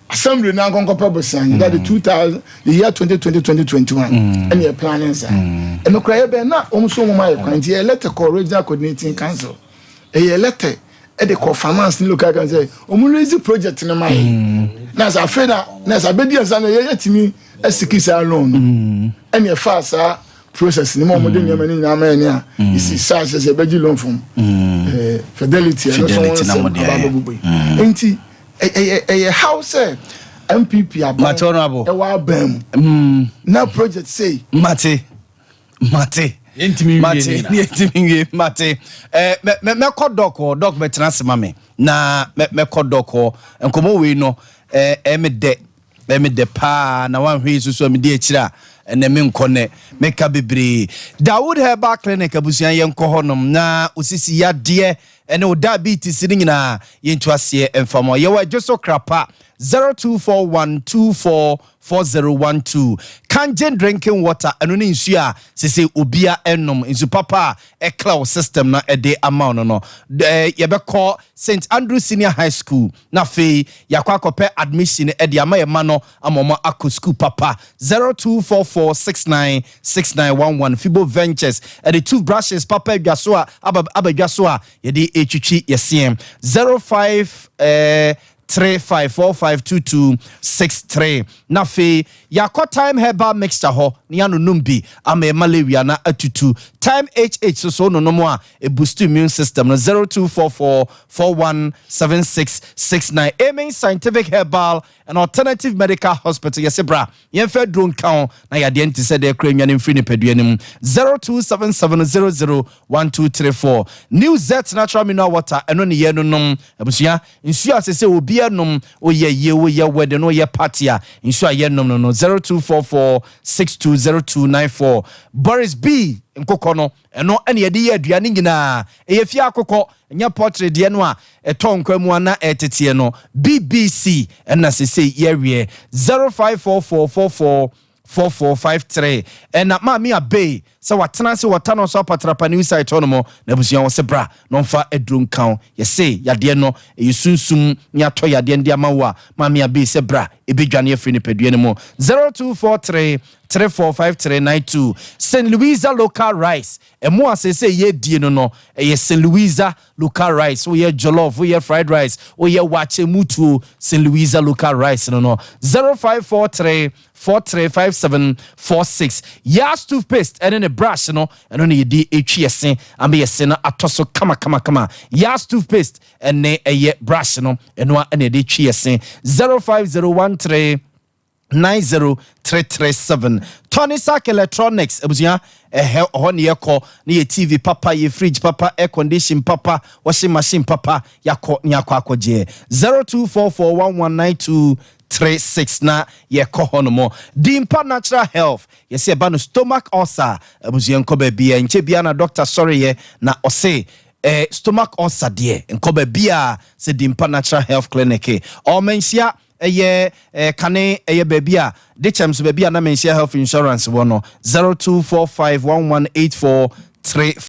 assembly na nkonkopa bosan that the 2000 the year 2020-2021 and your planning sir and no cry be na omso mo mai kwanti elect regional coordinating council e elect e de co finance local council omu raise project na mai na sa feda na sa bedi ansa na ye timi esikisa loan and your fasa process ni mo de nyama ni nyama ni a isi sa se beji loan from fidelity and so on enti a house MPP honorable e wa bam na project say mate me kodoko dok betena sema me na me kodoko enkomo we no me de pa na wan hwe susu me de akira ene me nkone me ka bebre Dawood Herbal Clinic abusuan ye nkɔ honom na osisi yade ene o diabetes ni nyina ye ntu ase emfamo ye wa dwoso krapa 0241244012 Kangen drinking water eno ne nsu a sese obia enom nsu papa e cloud system na ede amount no ye be call St Andrew Senior High School na fe yakwa akɔpɛ admission ede ama ye ma no amoma akɔ school papa 0244696911 Fibo Ventures ede toothbrushes papa adwaso a abadwaso a ye de etwitwi yesiem 05 35452263 na fe yakɔ time herbal mixture ho ni anu numbi ama malaria na atutu time HH so no no a boost immune system no 0244417669 aiming scientific herbal and alternative medical hospital yesebra yemfa drone count na yade enti se de kra nwane mfiri ne paduanim 0277001234 new Z natural mineral water eno ne ye no nom abusia nsu asese obi enom oye wede no ye party a nsu aye nom no 0244620294 Boris B nkokɔ no eno ene yede ye aduane nyina eye fie akokɔ nya portrait de no a etonkwa mu ana etete no BBC ena sese ye wie 054444 4453 and na mami abe se watena se watano so patrapa new site on mo na busia wo se bra no mfa edrum kan ye se yade no yesunsum nya to yade ndia mawa mami abe se bra ebedwane afri ni pedue ne mo 0243 345392 St. Louisa local rice emo asese ye die no ye St. Louisa local rice wo ye jollof wo ye fried rice wo ye wache mutu St. Louisa local rice no 0543 435746 Yaw toothpaste and a brush no and only di HSN and be a sinner atoso kama Yaw toothpaste and a brush no and one and a HSN 05013 90337 Tony Sack Electronics ebusia hon ye ko na ye TV papa ye fridge papa air condition papa washing machine papa yakọ akọje 0244119236 na ye ko hono Dimpa Natural Health ye se ba no stomach ulcer ebusia nko ba bia nche bia na doctor sorry ye na ose stomach ulcer de nko ba bia se Dimpa Natural Health Clinic o mensia kane babia de chems babia na mensia health insurance wono 0245118435